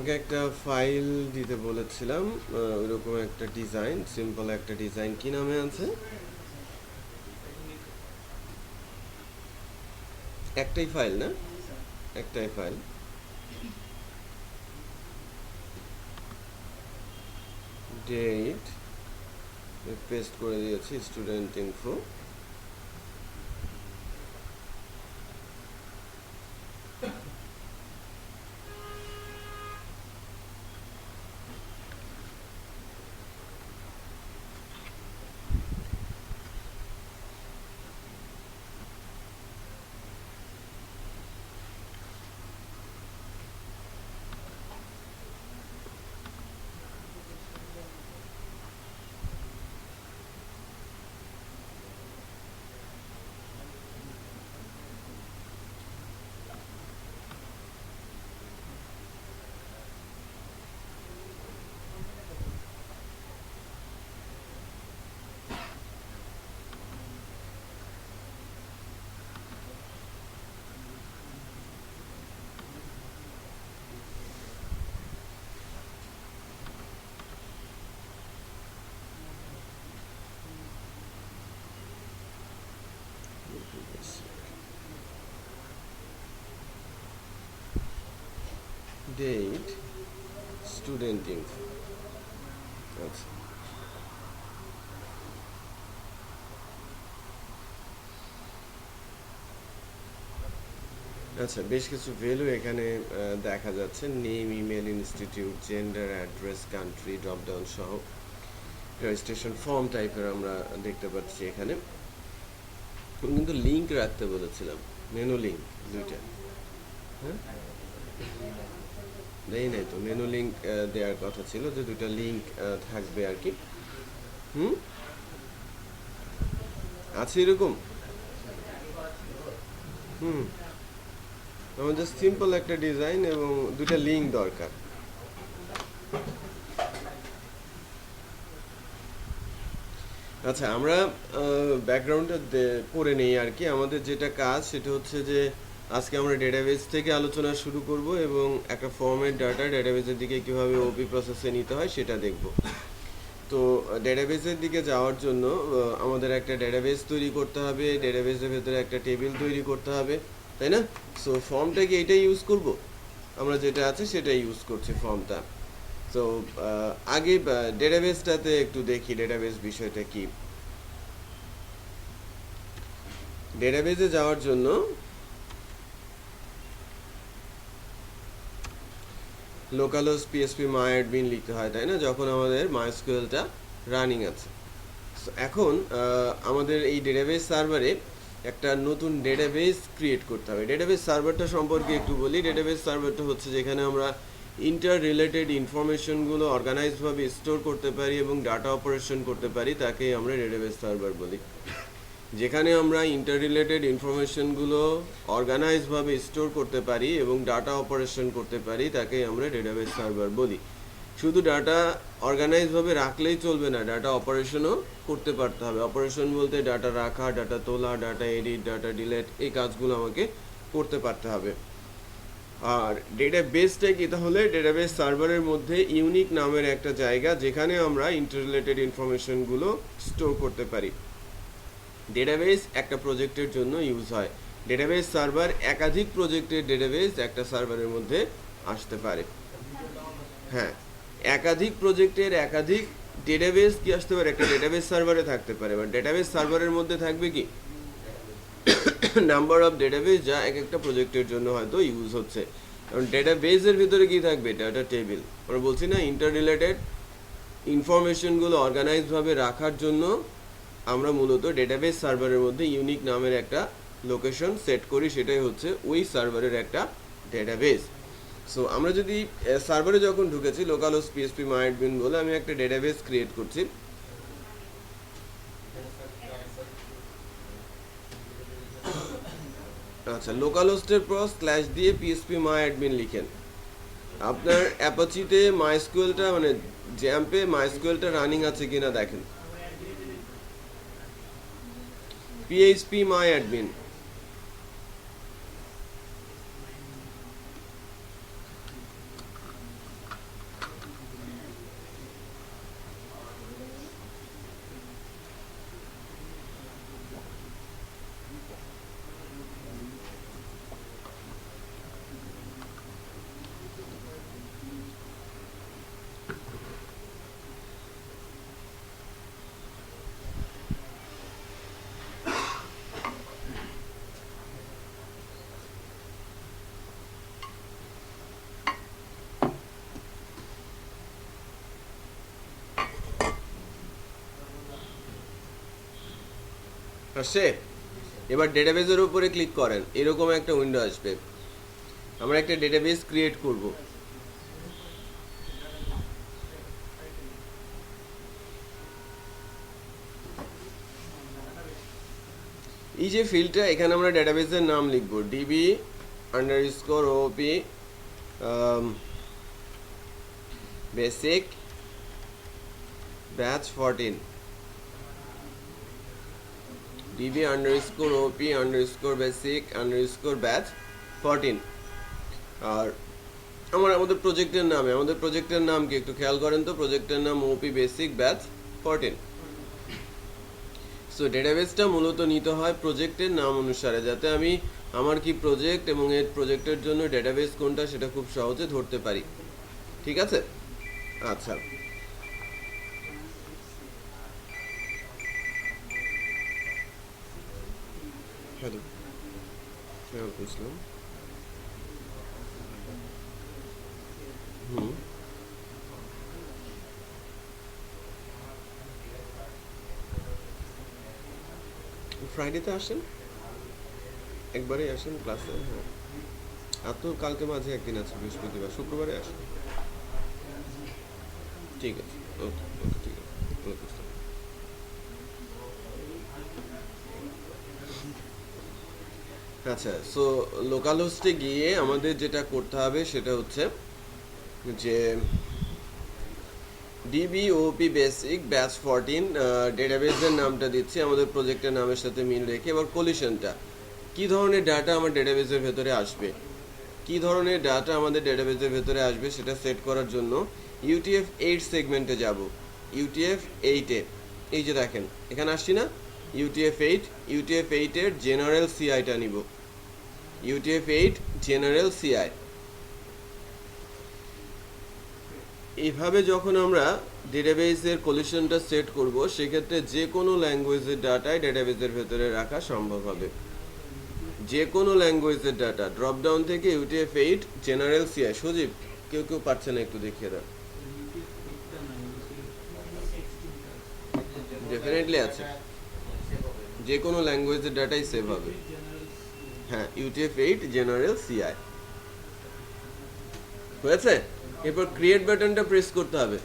আমাকে একটা ফাইল দিতে বলেছিলাম, ওইরকম একটা ডিজাইন, সিম্পল একটা ডিজাইন। কি নামে আছে? একটাই ফাইল না? একটাই ফাইল। ডেট পেস্ট করে দিয়েছি, student info. Date student info. আচ্ছা আচ্ছা, বেশ কিছু ভ্যালু এখানে দেখা যাচ্ছে। Name, email, institute, gender, address, country, dropdown সহ রেজিস্ট্রেশন ফর্ম টাইপের আমরা দেখতে পাচ্ছি এখানে। কিন্তু লিঙ্ক রাখতে বলেছিলাম, মেনু লিঙ্ক দুইটা। হ্যাঁ, দেই নাই তো। মেনু লিঙ্ক দেওয়ার কথা ছিল, যে দুইটা লিঙ্ক থাকবে আর কি। হুম, আছে এরকম। হুম, আমার জাস্ট সিম্পল একটা ডিজাইন এবং দুইটা লিঙ্ক দরকার। আচ্ছা, আমরা ব্যাকগ্রাউন্ডটা করে নেই আর কি। আমাদের যেটা কাজ সেটা হচ্ছে যে আজকে আমরা ডেটাবেস থেকে আলোচনা শুরু করব এবং একটা ফর্মেট ডাটা ডেটাবেসের দিকে কীভাবে ওপি প্রসেসে নিতে হয় সেটা দেখব। তো ডেটাবেসের দিকে যাওয়ার জন্য আমাদের একটা ডেটাবেস তৈরি করতে হবে, ডেটাবেসের ভেতরে একটা টেবিল তৈরি করতে হবে, তাই না? সো ফর্মটা কি এইটাই ইউজ করব? আমরা যেটা আছে সেটাই ইউজ করছি ফর্মটা। তো আগে ডেটাবেসটাতে একটু দেখি ডেটাবেস বিষয়টা কি। ডেটাবেসে যাওয়ার জন্য লোকালহোস্ট পিএসপি মাই অ্যাডমিন লিখতে হয়, তাই না, যখন আমাদের মাইস্কুয়েলটা রানিং আছে। এখন আমাদের এই ডেটাবেস সার্ভারে একটা নতুন ডেটাবেস ক্রিয়েট করতে হবে। ডেটাবেস সার্ভারটা সম্পর্কে একটু বলি। ডেটাবেস সার্ভারটা হচ্ছে যেখানে আমরা ইন্টার রিলেটেড ইনফরমেশনগুলো অর্গানাইজভাবে স্টোর করতে পারি এবং ডাটা অপারেশন করতে পারি, তাকেই আমরা ডেটাবেস সার্ভার বলি। যেখানে আমরা ইন্টার রিলেটেড ইনফরমেশনগুলো অর্গানাইজভাবে স্টোর করতে পারি এবং ডাটা অপারেশন করতে পারি, তাকেই আমরা ডেটাবেস সার্ভার বলি। শুধু ডাটা অর্গানাইজভাবে রাখলেই চলবে না, ডাটা অপারেশনও করতে পারতে হবে। অপারেশন বলতে ডাটা রাখা, ডাটা তোলা, ডাটা এডিট, ডাটা ডিলেট, এই কাজগুলো আমাকে করতে পারতে হবে। আর ডেটাবেসটা কি তাহলে? ডেটাবেস সার্ভারের মধ্যে ইউনিক নামের একটা জায়গা, যেখানে আমরা ইন্টার রিলেটেড ইনফরমেশনগুলো স্টোর করতে পারি। ডেটাবেস একটা প্রজেক্টের জন্য ইউজ হয়। ডেটাবেস সার্ভার একাধিক প্রজেক্টের ডেটাবেস একটা সার্ভারের মধ্যে আসতে পারে। হ্যাঁ, একাধিক প্রজেক্টের একাধিক ডেটাবেস কি আসতে পারে, একটা ডেটাবেস সার্ভারে থাকতে পারে। এবার ডেটাবেস সার্ভারের মধ্যে থাকবে কি নাম্বার অফ ডেটাবেস, যা এক একটা প্রজেক্টের জন্য হয়তো ইউজ হচ্ছে। কারণ ডেটাবেসের ভিতরে কি থাকবে? Data table. আমরা বলছি না, ইন্টার রিলেটেড ইনফরমেশনগুলো অর্গানাইজভাবে রাখার জন্য আমরা মূলত ডেটাবেস সার্ভারের মধ্যে ইউনিক নামের একটা লোকেশন সেট করি, সেটাই হচ্ছে ওই সার্ভারের একটা ডেটাবেস। সো আমরা যদি সার্ভারে যখন ঢুকেছি, লোকালহোস্ট পিএসপি মাই অ্যাডমিন বলে আমি একটা ডেটাবেস ক্রিয়েট করছি। আচ্ছা, লোকালহোস্টের পর স্ল্যাশ দিয়ে পিএসপি মাই অ্যাডমিন লিখেন। আপনার অ্যাপাচিতে মাইস্কুয়েলটা মানে জ্যাম্পে মাইস্কুয়েলটা রানিং আছে কিনা দেখেন। পিএইচপি মাই অ্যাডমিন। আসছে। এবার ডেটাবেজের উপরে ক্লিক করেন, এরকম একটা উইন্ডো আসবে। আমরা একটা ডেটাবেস ক্রিয়েট করব। এই যে ফিল্ডটা, এখানে আমরা ডেটাবেসের নাম লিখব ডিবি আন্ডারস্কোর ওপি বেসিক ব্যাচ 14, ডিবি আন্ডারস্কোর ওপি আন্ডারস্কোর বেসিক আন্ডারস্কোর ব্যাচ 14। আর আমাদের প্রজেক্টের নাম কি একটু খেয়াল করেন তো, প্রজেক্টের নাম ওপি বেসিক ব্যাচ 14। সো ডেটাবেসটা মূলত নিতে হয় প্রজেক্টের নাম অনুসারে, যাতে আমি আমার কি প্রজেক্ট এবং এর প্রজেক্টের জন্য ডেটাবেস কোনটা সেটা খুব সহজে ধরতে পারি। ঠিক আছে? আচ্ছা, হ্যালো, বুঝলাম। হুম, ফ্রাইডেতে আসেন, একবারেই আসেন ক্লাসে। হ্যাঁ, আর তো কালকে মাঝে একদিন আছে, বৃহস্পতিবার, শুক্রবারে আসেন। ঠিক আছে, ওকে ওকে, ঠিক আছে, ওকে। আচ্ছা, সো লোকাল হোস্টে গিয়ে আমাদের যেটা করতে হবে সেটা হচ্ছে যে ডিবিওপি বেসিক ব্যাচ 14 ডেটাবেসের নামটা দিচ্ছি আমাদের প্রজেক্টের নামের সাথে মিল রেখে। এবার কলিশনটা, কি ধরনের ডাটা আমার ডেটাবেসের ভেতরে আসবে, কি ধরনের ডাটা আমাদের ডেটাবেসের ভেতরে আসবে সেটা সেট করার জন্য UTF-8 সেগমেন্টে যাব। UTF-8-এ এই যে দেখেন এখানে আসছি না, UTF-8 এর জেনারেল সিআইটা নিব। UTF-8 general CI. এইভাবে যখন আমরা ডেটাবেসের কলিশনটা সেট করব, সেক্ষেত্রে যে কোনো ল্যাঙ্গুয়েজের ডাটাই ডেটাবেসের ভেতরে রাখা সম্ভব হবে। যে কোনো ল্যাঙ্গুয়েজের ডাটা ড্রপ ডাউন থেকে UTF-8 জেনারেল সিআই। সজীব, কেউ কেউ পারছে না, একটু দেখিয়ে দেন। ডেফিনেটলি আছে, যে কোনো ল্যাঙ্গুয়েজের ডাটাই সেভ হবে। হ্যাঁ, UTF-8 জেনারেল সিআই হয়েছে। এরপর ক্রিয়েট বাটনটা প্রেস করতে হবে।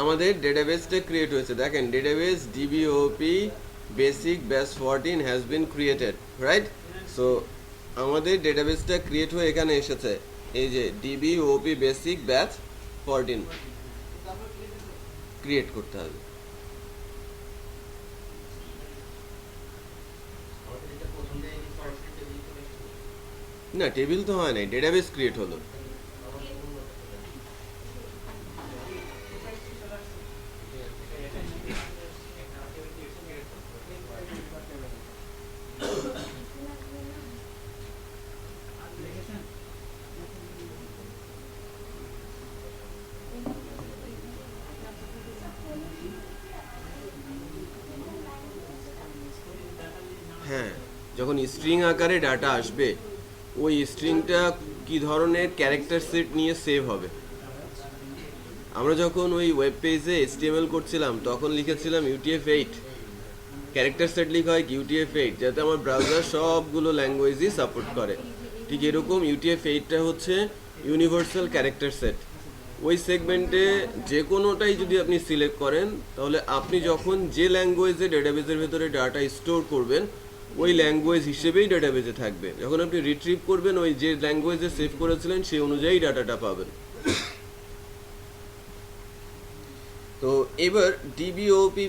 আমাদের ডেটাবেসটা ক্রিয়েট হয়েছে, দেখেন database DBOP basic batch 14 has been created, right? So আমাদের ডেটাবেসটা ক্রিয়েট হয়ে এখানে এসেছে, এই যে ডিবিওপি বেসিক ব্যাচ 14 ক্রিয়েট করতে হবে। না, টেবিল তো হয় নাই, ডেটাবেস ক্রিয়েট হলো। হ্যাঁ, যখন স্ট্রিং আকারে ডাটা আসবে, ওই স্ট্রিংটা কি ধরনের ক্যারেক্টার সেট নিয়ে সেভ হবে। আমরা যখন ওই ওয়েব পেজে HTML করছিলাম তখন লিখেছিলাম UTF-8, ক্যারেক্টার সেট লিখা হয় UTF-8, যাতে আমার ব্রাউজার সবগুলো ল্যাঙ্গুয়েজই সাপোর্ট করে। ঠিক এরকম UTF-8টা হচ্ছে ইউনিভার্সাল ক্যারেক্টার সেট। ওই সেগমেন্টে যে কোনোটাই যদি আপনি সিলেক্ট করেন, তাহলে আপনি যখন যে ল্যাঙ্গুয়েজে ডেটাবেসের ভেতরে ডাটা স্টোর করবেন, ওই ল্যাঙ্গুয়েজ হিসেবেই ডেটাবেসে থাকবে। যখন আপনি রিট্রিভ করবেন, ওই যে ল্যাঙ্গুয়েজে সেভ করেছিলেন সেই অনুযায়ী ডাটাটা পাবেন। তো এবার ডিবিওপি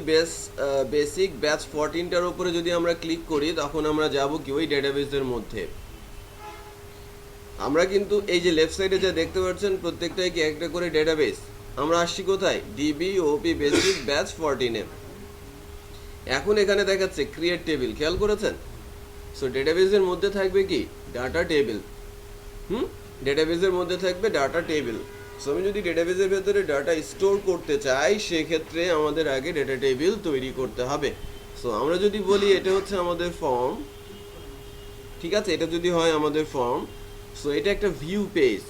বেসিক ব্যাচ 14টার উপরে যদি আমরা ক্লিক করি, তখন আমরা যাব কি ওই ডেটাবেসের মধ্যে। আমরা কিন্তু এই যে লেফট সাইডে যা দেখতে পাচ্ছেন, প্রত্যেকটাই কি একটা করে ডেটাবেস। আমরা আসছি কোথায়? ডিবিওপি বেসিক ব্যাচ 14-এ। এখন এখানে দেখাচ্ছে ক্রিয়েট টেবিল, খেয়াল করেছেন? সো ডেটাবেসের মধ্যে থাকবে কি ডাটা টেবিল। ডেটাবেসের মধ্যে থাকবে ডাটা টেবিল। সো আমি যদি ডেটাবেসের ভেতরে ডাটা স্টোর করতে চাই, সেক্ষেত্রে আমাদের আগে ডাটা টেবিল তৈরি করতে হবে। সো আমরা যদি বলি এটা হচ্ছে আমাদের ফর্ম, ঠিক আছে, এটা যদি হয় আমাদের ফর্ম, সো এটা একটা ভিউ পেজ।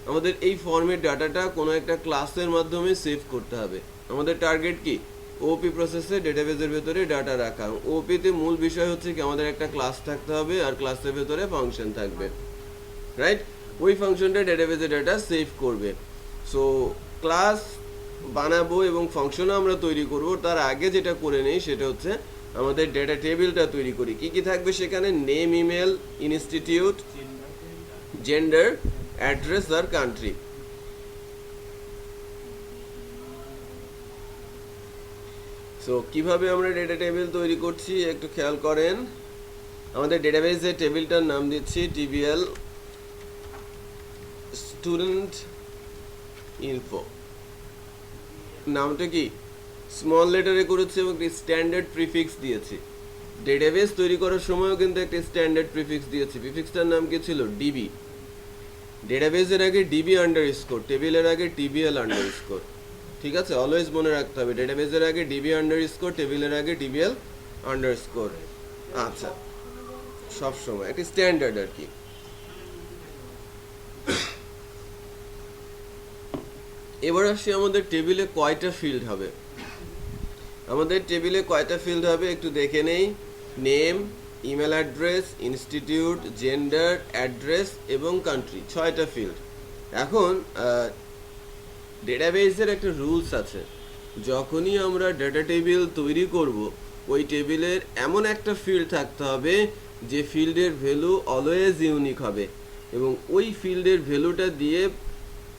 আমাদের এই ফর্মের ডাটাটা কোনো একটা ক্লাসের মাধ্যমে সেভ করতে হবে। আমাদের টার্গেট কি? ওপি প্রসেসে ডেটাবেজের ভেতরে ডাটা রাখা। ওপিতে মূল বিষয় হচ্ছে কি আমাদের একটা ক্লাস থাকতে হবে আর ক্লাসের ভেতরে ফাংশন থাকবে, রাইট? ওই ফাংশনটা ডেটাবেজে ডাটা সেভ করবে। সো ক্লাস বানাবো এবং ফাংশনও আমরা তৈরি করব, তার আগে যেটা করে নেই সেটা হচ্ছে আমাদের ডেটা টেবিলটা তৈরি করি। কি কি থাকবে সেখানে? Name, email, institute, gender, address আর কান্ট্রি। সো কিভাবে আমরা ডেটা টেবিল তৈরি করছি একটু খেয়াল করেন। আমাদের ডেটাবেজের টেবিলটার নাম দিচ্ছি টিবিএল স্টুডেন্ট ইনফো। নামটা কি? স্মল লেটারে করেছি এবং একটি স্ট্যান্ডার্ড প্রিফিক্স দিয়েছি। ডেটাবেস তৈরি করার সময়ও কিন্তু একটা স্ট্যান্ডার্ড প্রিফিক্স দিয়েছি। প্রিফিক্সটার নাম কি ছিল? ডিবি। ডেটাবেসের আগে ডিবি আন্ডারস্কোর, টেবিলের আগে টিবিএল আন্ডারস্কোর। ঠিক আছে, অলওয়েজ মনে রাখতে হবে ডেটাবেসের আগে ডিবি আন্ডারস্কোর, টেবিলের আগে টিবিএল আন্ডারস্কোর। আচ্ছা, সব সময় একটা স্ট্যান্ডার্ড আর কি। এবার আসি আমাদের টেবিলে কয়টা ফিল্ড হবে। আমাদের টেবিলে কয়টা ফিল্ড হবে একটু দেখে নেই। Name, email address, institute, gender, address এবং কান্ট্রি, 6টা ফিল্ড। এখন ডেটাবেসের একটা রুলস আছে, যখনই আমরা ডেটা টেবিল তৈরি করব ওই টেবিলের এমন একটা ফিল্ড থাকতে হবে যে ফিল্ডের ভ্যালু অলওয়েজ ইউনিক হবে এবং ওই ফিল্ডের ভ্যালুটা দিয়ে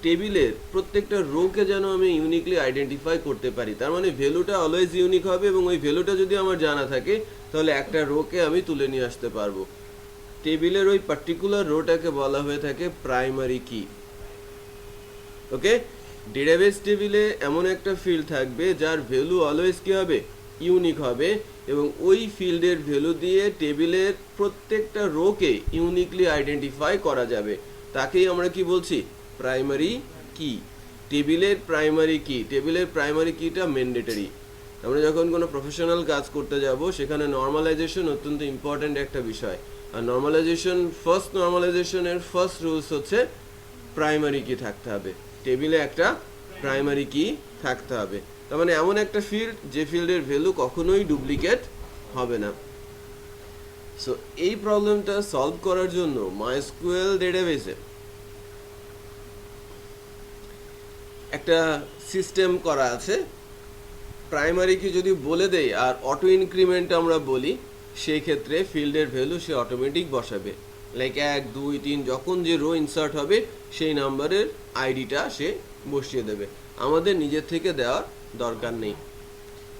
টেবিলের প্রত্যেকটা রোকে যেন আমি ইউনিকলি আইডেন্টিফাই করতে পারি। তার মানে ভ্যালুটা অলওয়েজ ইউনিক হবে এবং ওই ভ্যালুটা যদি আমার জানা থাকে তাহলে একটা রোকে আমি তুলে নিয়ে আসতে পারবো। টেবিলের ওই পার্টিকুলার রোটাকে বলা হয়ে থাকে প্রাইমারি কি। ওকে, ডেটাবেস টেবিলে এমন একটা ফিল্ড থাকবে যার ভ্যালু অলওয়েজ কি হবে? ইউনিক হবে এবং ওই ফিল্ডের ভ্যালু দিয়ে টেবিলের প্রত্যেকটা রোকে ইউনিকলি আইডেন্টিফাই করা যাবে। তাকেই আমরা কি বলছি? প্রাইমারি কি। টেবিলের প্রাইমারি কি, টেবিলের প্রাইমারি কিটা ম্যান্ডেটরি। আমরা যখন কোনো প্রফেশনাল কাজ করতে যাব সেখানে নর্মালাইজেশন অত্যন্ত ইম্পর্ট্যান্ট একটা বিষয়। আর নর্মালাইজেশনের ফার্স্ট রুলস হচ্ছে প্রাইমারি কি থাকতে হবে, টেবিলে একটা প্রাইমারি কি থাকতে হবে। তার মানে এমন একটা ফিল্ড যে ফিল্ডের ভ্যালু কখনোই ডুপ্লিকেট হবে না। সো এই প্রবলেমটা সলভ করার জন্য মাইস্কুয়েল ডেটাবেসে একটা সিস্টেম করা আছে। প্রাইমারি কি যদি বলে দেই আর অটো ইনক্রিমেন্ট আমরা বলি, সেই ক্ষেত্রে ফিল্ডের ভ্যালু সে অটোমেটিক বসাবে। লাইক 1, 2, 3 যখন যে রো ইনসার্ট হবে সেই নাম্বারের আইডিটা সে বসিয়ে দেবে। আমাদের নিজের থেকে দেওয়ার দরকার নেই।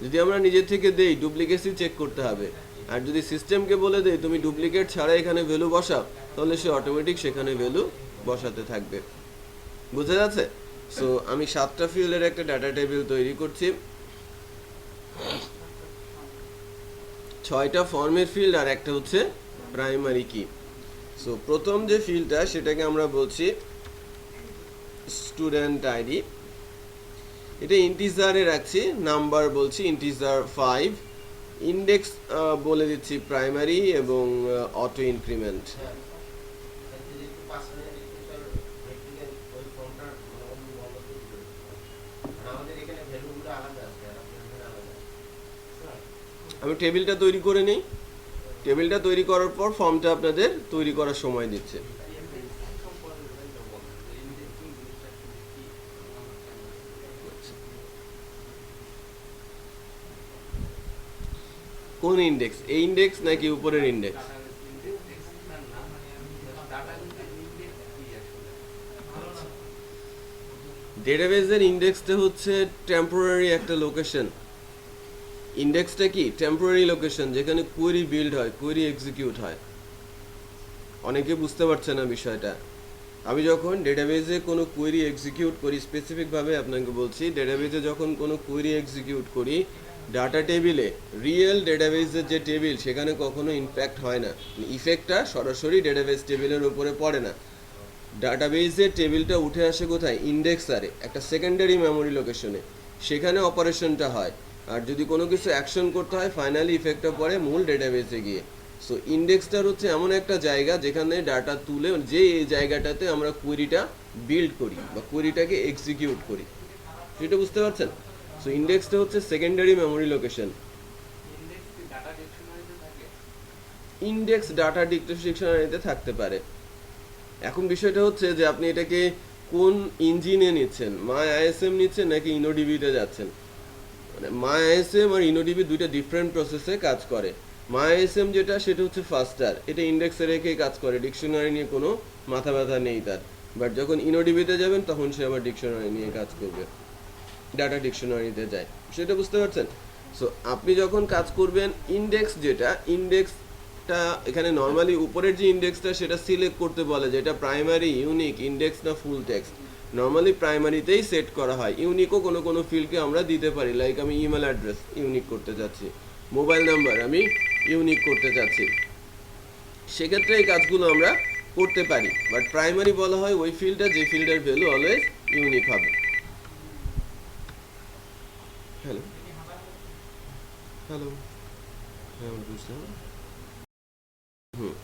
যদি আমরা নিজের থেকে দেই ডুপ্লিকেসি চেক করতে হবে, আর যদি সিস্টেমকে বলে দেই তুমি ডুপ্লিকেট ছাড়া এখানে ভ্যালু বসাও, তাহলে সে অটোমেটিক সেখানে ভ্যালু বসাতে থাকবে। বুঝা যাচ্ছে? সো আমি 7টা ফিল্ডের একটা ডাটা টেবিল তৈরি করছি, 6টা ফর্মের ফিল্ড আর একটা হচ্ছে প্রাইমারি কি। সো প্রথম যে ফিল্ডটা সেটাকে আমরা বলছি স্টুডেন্ট আইডি। এটা ইন্টিজারে রাখছি, নাম্বার বলছি ইন্টিজার 5, ইন্ডেক্স বলে দিচ্ছি প্রাইমারি এবং অটো ইনক্রিমেন্ট। আমি টেবিলটা তৈরি করে নিই, টেবিলটা তৈরি করার পর ফর্মটা আপনাদের তৈরি করার সময় দিচ্ছে। কোন ইন্ডেক্স? এই ইন্ডেক্স নাকি উপরের ইন্ডেক্স? ডেটাবেসের ইন্ডেক্সটা হচ্ছে টেম্পোরারি একটা লোকেশন। ইন্ডেক্সটা কি? টেম্পোরারি লোকেশন, যেখানে কোয়েরি বিল্ড হয়, কোয়েরি এক্সিকিউট হয়। অনেকে বুঝতে পারছে না বিষয়টা। আমি যখন ডেটাবেসে কোনো কোয়েরি এক্সিকিউট করি, স্পেসিফিকভাবে আপনাকে বলছি, ডেটাবেসে যখন কোনো কোয়েরি এক্সিকিউট করি, ডাটা টেবিলে রিয়েল ডেটাবেসের যে টেবিল সেখানে কখনো ইমপ্যাক্ট হয় না, ইফেক্টটা সরাসরি ডেটাবেস টেবিলের উপরে পড়ে না। ডাটাবেসের টেবিলটা উঠে আসে কোথায়? ইন্ডেক্সারে, একটা সেকেন্ডারি মেমোরি লোকেশনে, সেখানে অপারেশনটা হয়। আর যদি কোনো কিছু অ্যাকশন করতে হয় ফাইনালি ইফেক্টটা পড়ে মূল ডেটাবেসে গিয়ে। সো ইন্ডেক্সটার হচ্ছে এমন একটা জায়গা যেখানে ডাটা তুলে, যে এই জায়গাটাতে আমরা কোয়েরিটা বিল্ড করি বা কোয়েরিটাকে এক্সিকিউট করি, সেটা বুঝতে পারছেন? সো ইন্ডেক্সটা হচ্ছে secondary memory location. Index data ডিকশনারিতে থাকতে পারে। এখন বিষয়টা হচ্ছে যে আপনি এটাকে কোন ইঞ্জিনে নিচ্ছেন, মাই আইএসএম নিচ্ছেন নাকি ইনোডিবিতে যাচ্ছেন। মানে মাই আইএসএম আর ইনোডিবি দুইটা ডিফারেন্ট প্রসেসে কাজ করে। মাই আইএসএম যেটা, সেটা হচ্ছে ফাস্টার, এটা ইন্ডেক্সে রেখেই কাজ করে, ডিকশনারি নিয়ে কোনো মাথা ব্যথা নেই তার। বাট যখন ইনোডিবিতে যাবেন তখন সে আবার ডিকশনারি নিয়ে কাজ করবে, ডাটা ডিকশনারিতে যায়, সেটা বুঝতে পারছেন? সো আপনি যখন কাজ করবেন ইন্ডেক্স, যেটা ইন্ডেক্সটা এখানে নর্মালি উপরের যে ইন্ডেক্সটা সেটা সিলেক্ট করতে বলে যে এটা প্রাইমারি, ইউনিক, ইন্ডেক্স না ফুল টেক্সট। নর্মালি প্রাইমারিতেই সেট করা হয়। ইউনিকও কোনো কোনো ফিল্ডকে আমরা দিতে পারি, লাইক আমি ইমেল অ্যাড্রেস ইউনিক করতে চাচ্ছি, মোবাইল নাম্বার আমি ইউনিক করতে চাচ্ছি, সেক্ষেত্রে এই কাজগুলো আমরা করতে পারি। বাট প্রাইমারি বলা হয় ওই ফিল্ডটা যে ফিল্ডের ভ্যালু অলওয়েজ ইউনিক হবে। হ্যালো হ্যালো, হ্যাঁ বুঝলাম। হুম,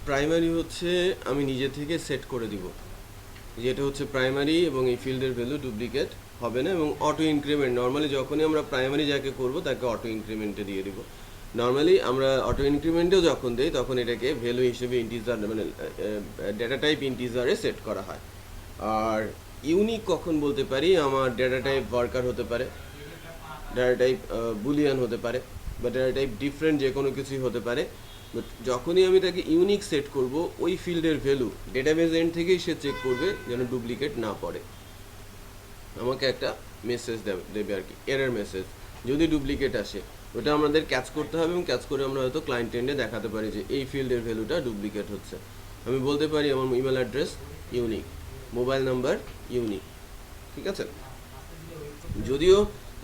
প্রাইমারি হচ্ছে আমি নিজে থেকে সেট করে দিব যেটা হচ্ছে প্রাইমারি, এবং এই ফিল্ডের ভ্যালু ডুপ্লিকেট হবে না, এবং অটো ইনক্রিমেন্ট। নর্মালি যখনই আমরা প্রাইমারি যাকে করব তাকে অটো ইনক্রিমেন্টে দিয়ে দিব। নর্মালি আমরা অটো ইনক্রিমেন্টেও যখন দিই তখন এটাকে ভ্যালু হিসেবে ইন্টিজার, মানে ডেটা টাইপ ইন্টিজারে সেট করা হয়। আর ইউনিক কখন বলতে পারি, আমার ডেটা টাইপ ওয়ার্কার হতে পারে, ডেটা টাইপ বুলিয়ান হতে পারে, বা ডেটা টাইপ ডিফারেন্ট যে কোনো কিছুই হতে পারে। বাট যখনই আমি তাকে ইউনিক সেট করব, ওই ফিল্ডের ভ্যালু ডেটাবেজ এন্ড থেকেই সে চেক করবে যেন ডুপ্লিকেট না পড়ে, আমাকে একটা মেসেজ দেবে আর কি, এরর মেসেজ। যদি ডুপ্লিকেট আসে ওটা আমাদের ক্যাচ করতে হবে, এবং ক্যাচ করে আমরা হয়তো ক্লায়েন্ট এন্ডে দেখাতে পারি যে এই ফিল্ডের ভ্যালুটা ডুপ্লিকেট হচ্ছে। আমি বলতে পারি আমার email address unique, mobile number unique, ঠিক আছে? যদিও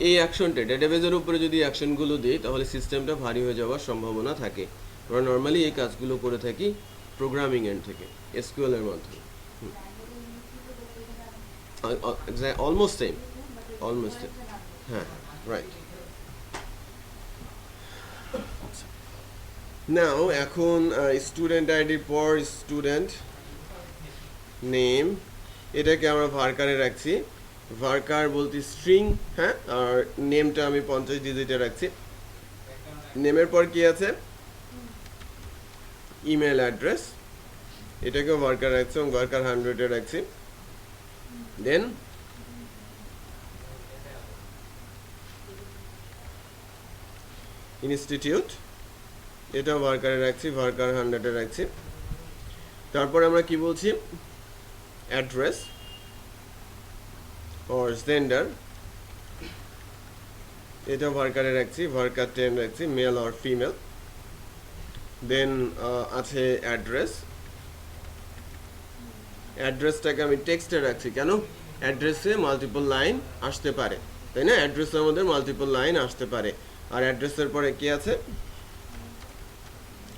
এই অ্যাকশনটা ডেটাবেজের উপরে যদি অ্যাকশনগুলো দিই তাহলে সিস্টেমটা ভারী হয়ে যাওয়ার সম্ভাবনা থাকে। আমরা নর্মালি এই কাজগুলো করে থাকি প্রোগ্রামিং এন্ড থেকে, এসকিউএল এর মাধ্যমে। Almost same, almost same. হ্যাঁ, রাইট। নাও এখন স্টুডেন্ট আইডির পর স্টুডেন্ট নেম, এটাকে আমরা ভার্কারে রাখছি। ভার্কার বলতে স্ট্রিং, হ্যাঁ, আর নেমটা আমি 50 ডিজিটে রাখছি। নেমের পর কি আছে, ইমেল অ্যাড্রেস, এটাকেও ভার্কার রাখছি এবং ভার্কার 100-এ রাখছি। দেন ইনস্টিটিউট, এটাও ভার্কারে রাখছি, ভার্কার 100-এ রাখছি। তারপর আমরা কি বলছি, অ্যাড্রেস or sender, এটা ভার্কারে রাখছি, ভার্কার 10 রাখছি, মেল অর ফিমেল। দেন আছে অ্যাড্রেস, অ্যাড্রেসটাকে আমি টেক্সটে রাখছি, কেন? অ্যাড্রেসে মাল্টিপল লাইন আসতে পারে, তাই না? অ্যাড্রেসে আমাদের মাল্টিপল লাইন আসতে পারে। আর অ্যাড্রেসের পরে কি আছে,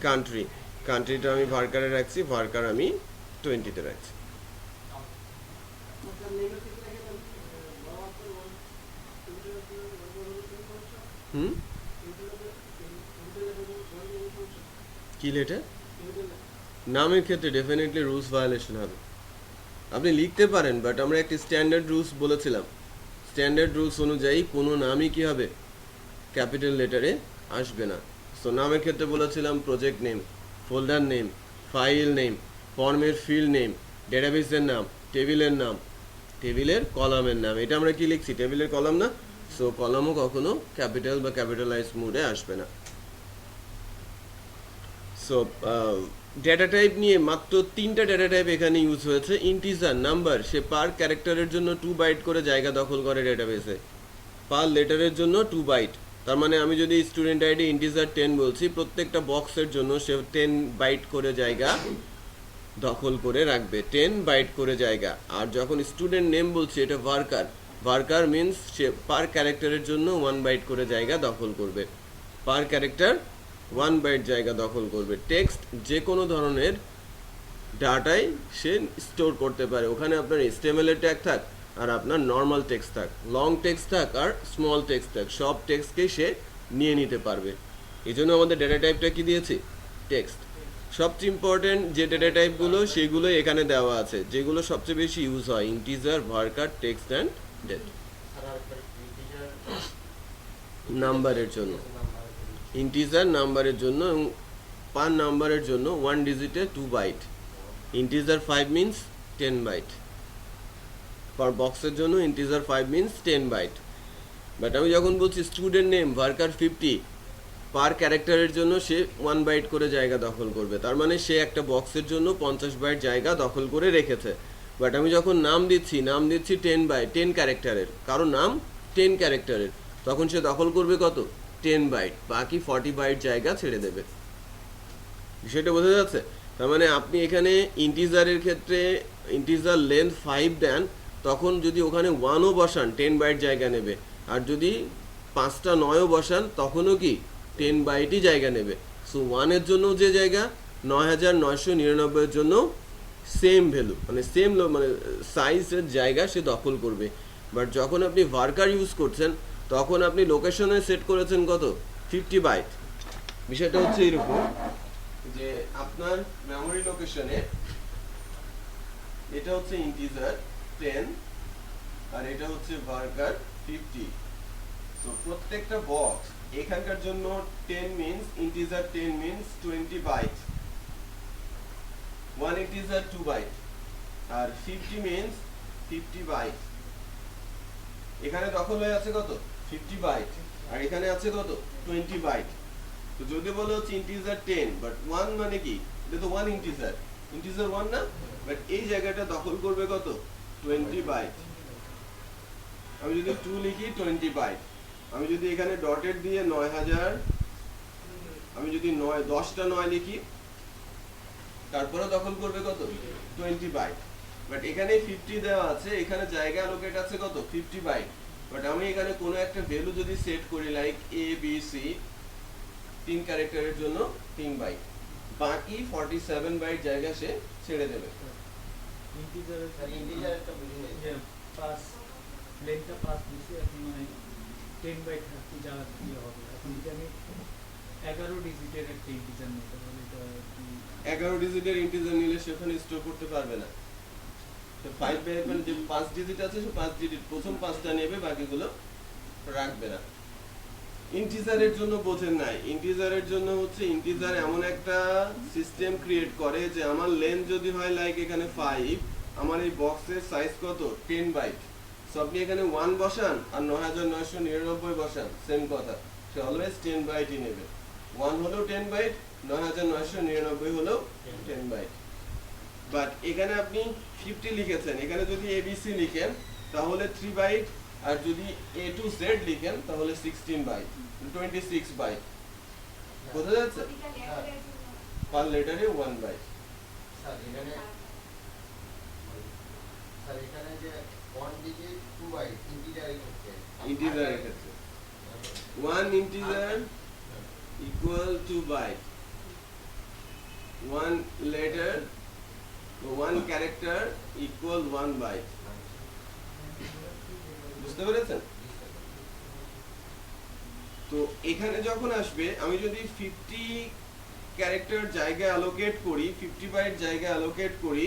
কান্ট্রি, কান্ট্রিটা আমি ভার্কারে রাখছি, ভার্কার আমি 20-তে রাখছি। কি লেটার? নামের ক্ষেত্রে ডেফিনেটলি রুলস ভায়োলেশন হবে। আপনি লিখতে পারেন, বাট আমরা একটি স্ট্যান্ডার্ড রুলস বলেছিলাম, স্ট্যান্ডার্ড রুলস অনুযায়ী কোনো নামই কি হবে, ক্যাপিটাল লেটারে আসবে না। সো নামের ক্ষেত্রে বলেছিলাম project name, folder name, file name, ফর্মের ফিল্ড নেম, ডেটাবেসের নাম, টেবিলের নাম, টেবিলের কলামের নাম। এটা আমরা কি লিখছি, টেবিলের কলাম না? সো কলামও কখনো ক্যাপিটাল বা ক্যাপিটালাইজ মোডে আসবে না। সো ডেটা টাইপ নিয়ে মাত্র 3টা ডেটা টাইপ এখানে ইউজ হয়েছে। ইন্টিজার, নাম্বার, সে পার ক্যারেক্টারের জন্য 2 বাইট করে জায়গা দখল করে ডেটাবেসে, পার লেটারের জন্য 2 বাইট। তার মানে আমি যদি স্টুডেন্ট আইডি ইন্টিজার 10 বলছি, প্রত্যেকটা বক্সের জন্য সে 10 বাইট করে জায়গা দখল করে রাখবে, 10 বাইট করে জায়গা। আর যখন স্টুডেন্ট নেম বলছি, এটা ভার্কার, ভার্কার মিন্স সে পার ক্যারেক্টারের জন্য 1 বাইট করে জায়গা দখল করবে, পার ক্যারেক্টার 1 বাইট জায়গা দখল করবে। টেক্সট যে কোনো ধরনের ডাটাই সে স্টোর করতে পারে, ওখানে আপনার HTML এর ট্যাগ থাক, আর আপনার নর্মাল টেক্সট থাক, লং টেক্সট থাক আর স্মল টেক্সট থাক, সব টেক্সটকেই সে নিয়ে নিতে পারবে। এই জন্য আমাদের ডেটা টাইপটা কি দিয়েছি? টেক্সট। সবচেয়ে ইম্পর্টেন্ট যে ডেটা টাইপগুলো সেগুলো এখানে দেওয়া আছে, যেগুলো সবচেয়ে বেশি ইউজ হয়, integer, varchar, text and date. নাম্বারের জন্য, ইন্টিজার নাম্বারের জন্য, এবং পার নাম্বারের জন্য 1 ডিজিটে 2 বাইট, ইন্টিজার 5 মিনস 10 বাইট। পার বক্সের জন্য ইন্টিজার 5 মিনস 10 বাইট। বাট আমি যখন বলছি স্টুডেন্ট নেম ভার্কার 50, পার ক্যারেক্টারের জন্য সে 1 বাইট করে জায়গা দখল করবে, তার মানে সে একটা বক্সের জন্য 50 বাইট জায়গা দখল করে রেখেছে। বাট আমি যখন নাম দিচ্ছি 10 বাইট, 10 ক্যারেক্টারের, কারো নাম 10 ক্যারেক্টারের, তখন সে দখল করবে কত? 10 বাইট, বাকি 40 বাইট জায়গা ছেড়ে দেবে। বিষয়টা বোঝা যাচ্ছে? তার মানে আপনি এখানে ইন্টিজারের ক্ষেত্রে ইন্টিজার লেন্থ 5 দেন, তখন যদি ওখানে 1ও বসান 10 বাইট জায়গা নেবে, আর যদি 5টা 9ও বসান তখনও কি 10 বাইটই জায়গা নেবে। সো 1-এর জন্য যে জায়গা, 9999 এর জন্য সেম ভ্যালু, মানে সেম মানে সাইজের জায়গা সে দখল করবে। বাট যখন আপনি ভার্কার ইউজ করছেন, তখন আপনি লোকেশনে সেট করেছেন কত? 50 বাইট। বিষয়টা হচ্ছে এরকম যে আপনার মেমোরি লোকেশনে এটা হচ্ছে ইন্টিজার 10 আর এটা হচ্ছে ভার্কার 50। তো প্রত্যেকটা বক্স এখানকার জন্য 10 means, integer 10 means 20 byte, 1 integer 2 byte, আর 50 মিনস 50 বাইট। এখানে দখল হয়ে আছে কত? 50 বাইট, আর এখানে আছে কত? 20 বাইট। তো যদি বলো হচ্ছে ইন্টিজার 10, বাট 1 মানে কি? এটা তো 1 ইন্টিজার, ইন্টিজার 1 না, বাট এই জায়গাটা দখল করবে কত? 20 বাইট। আমি যদি 2 লিখি 20 বাইট, আমি যদি এখানে ডটেড দিয়ে 9000, আমি যদি 10টা 9 লিখি, তারপরে দখল করবে কত? 20 বাইট। বাট এখানে 50 দেওয়া আছে, এখানে জায়গা অ্যালোকেট আছে কত? 50 বাইট। বাট আমি এখানে কোনো একটা ভ্যালু যদি সেট করি, লাইক এ বি সি, 3 ক্যারেক্টারের জন্য 3 বাইট, বাকি 47 বাইট জায়গা সে ছেড়ে দেবে। ইন্টিজার একটা বুঝিয়ে পাস লেনটা পাস দিছি, এখন মানে 10 বাইট থাকতে জায়গা দিয়ে হবে। এখন যদি আমি 11 ডিজিটের একটা ইন্টিজার নিতে পারি, এটা কি 11 ডিজিটের ইন্টিজার নিলে সেখানে স্টোর করতে পারবে না। তো 5 বাইট মানে যে 5 ডিজিট আছে, সে 5 ডিজিট প্রথম 5টা নেবে, বাকিগুলো রাখবে না। ইন্টিজারের জন্য বোঝেন নাই, ইন্টিজারের জন্য হচ্ছে ইন্টিজার এমন একটা সিস্টেম ক্রিয়েট করে যে আমার লেন্থ যদি হয় লাইক এখানে 5, আমার এই বক্সের সাইজ কত? 10 বাইট। সো আপনি এখানে 1 বসান আর 9999 বসান, সেম কথা, সে অলওয়েজ 10 বাইটই নেবে। 1 হলেও 10 বাইট, 9999 হলেও 10 বাইট। বাট এখানে আপনি 50 লিখেছেন, এখানে যদি ABC লিখেন তাহলে 3 বাইট, আর যদি A to Z লিখেন তাহলে 16 বাইট, 26 বাইট। বোঝা যাচ্ছে? পার লেটারে 1 বাইট। স্যার এখানে যে 1 ডিজিট 2 বাইট ইন্টিজারের ক্ষেত্রে, ইন্টিজারের ক্ষেত্রে 1 integer equal 2 byte, 1 letter, 1 character equal 1 byte. বুঝতে পেরেছেন? তো এখানে যখন আসবে, আমি যদি 50 ক্যারেক্টার জায়গা অ্যালোকেট করি, 50 বাইট জায়গা অ্যালোকেট করি,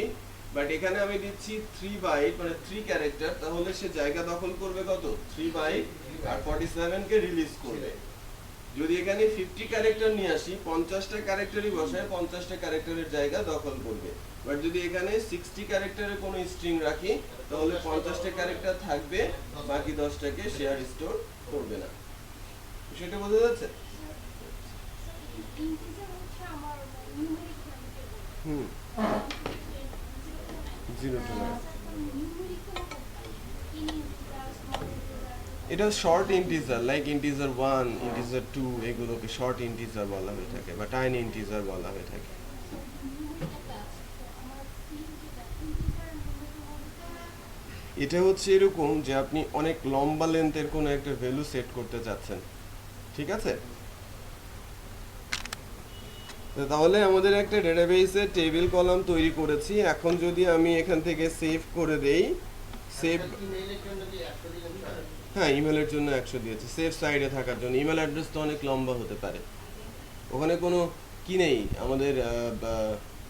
বাট এখানে আমি দিচ্ছি 3 বাইট মানে 3 ক্যারেক্টার, তাহলে সে জায়গা দখল করবে কত? 3 বাইট, আর 47 কে রিলিজ করবে। যদি এখানে 50 ক্যারেক্টার নিয়ে আসি, 50টা ক্যারেক্টারই বসায়, 50টা ক্যারেক্টারের জায়গা দখল করবে। বাট যদি এখানে 60 ক্যারেক্টারের কোনো স্ট্রিং রাখি, তাহলে 50টা ক্যারেক্টার থাকবে, বাকি 10টাকে শেয়ার স্টোর করবে না। সেটা বোঝা যাচ্ছে? হুম, 0 to 9 এটা short integer, like integer 1, integer 2, এগুলোকে শর্ট ইন্টিজার বলা হয়ে থাকে বা টাইনি ইন্টিজার বলা হয়ে থাকে। এটা হচ্ছে এরকম যে আপনি অনেক লম্বা লেন্থের কোনো একটা ভ্যালু সেট করতে চাচ্ছেন, ঠিক আছে? তাহলে আমাদের একটা ডেটাবেসে টেবিল কলাম তৈরি করেছি। এখন যদি আমি এখান থেকে সেভ করে দেই, সেভ, ইমেইলের জন্য কি 100 দিলেন স্যার? হ্যাঁ ইমেলের জন্য 100 দিয়েছে, সেফ সাইডে থাকার জন্য। ইমেল অ্যাড্রেস তো অনেক লম্বা হতে পারে, ওখানে কোনো কি নেই আমাদের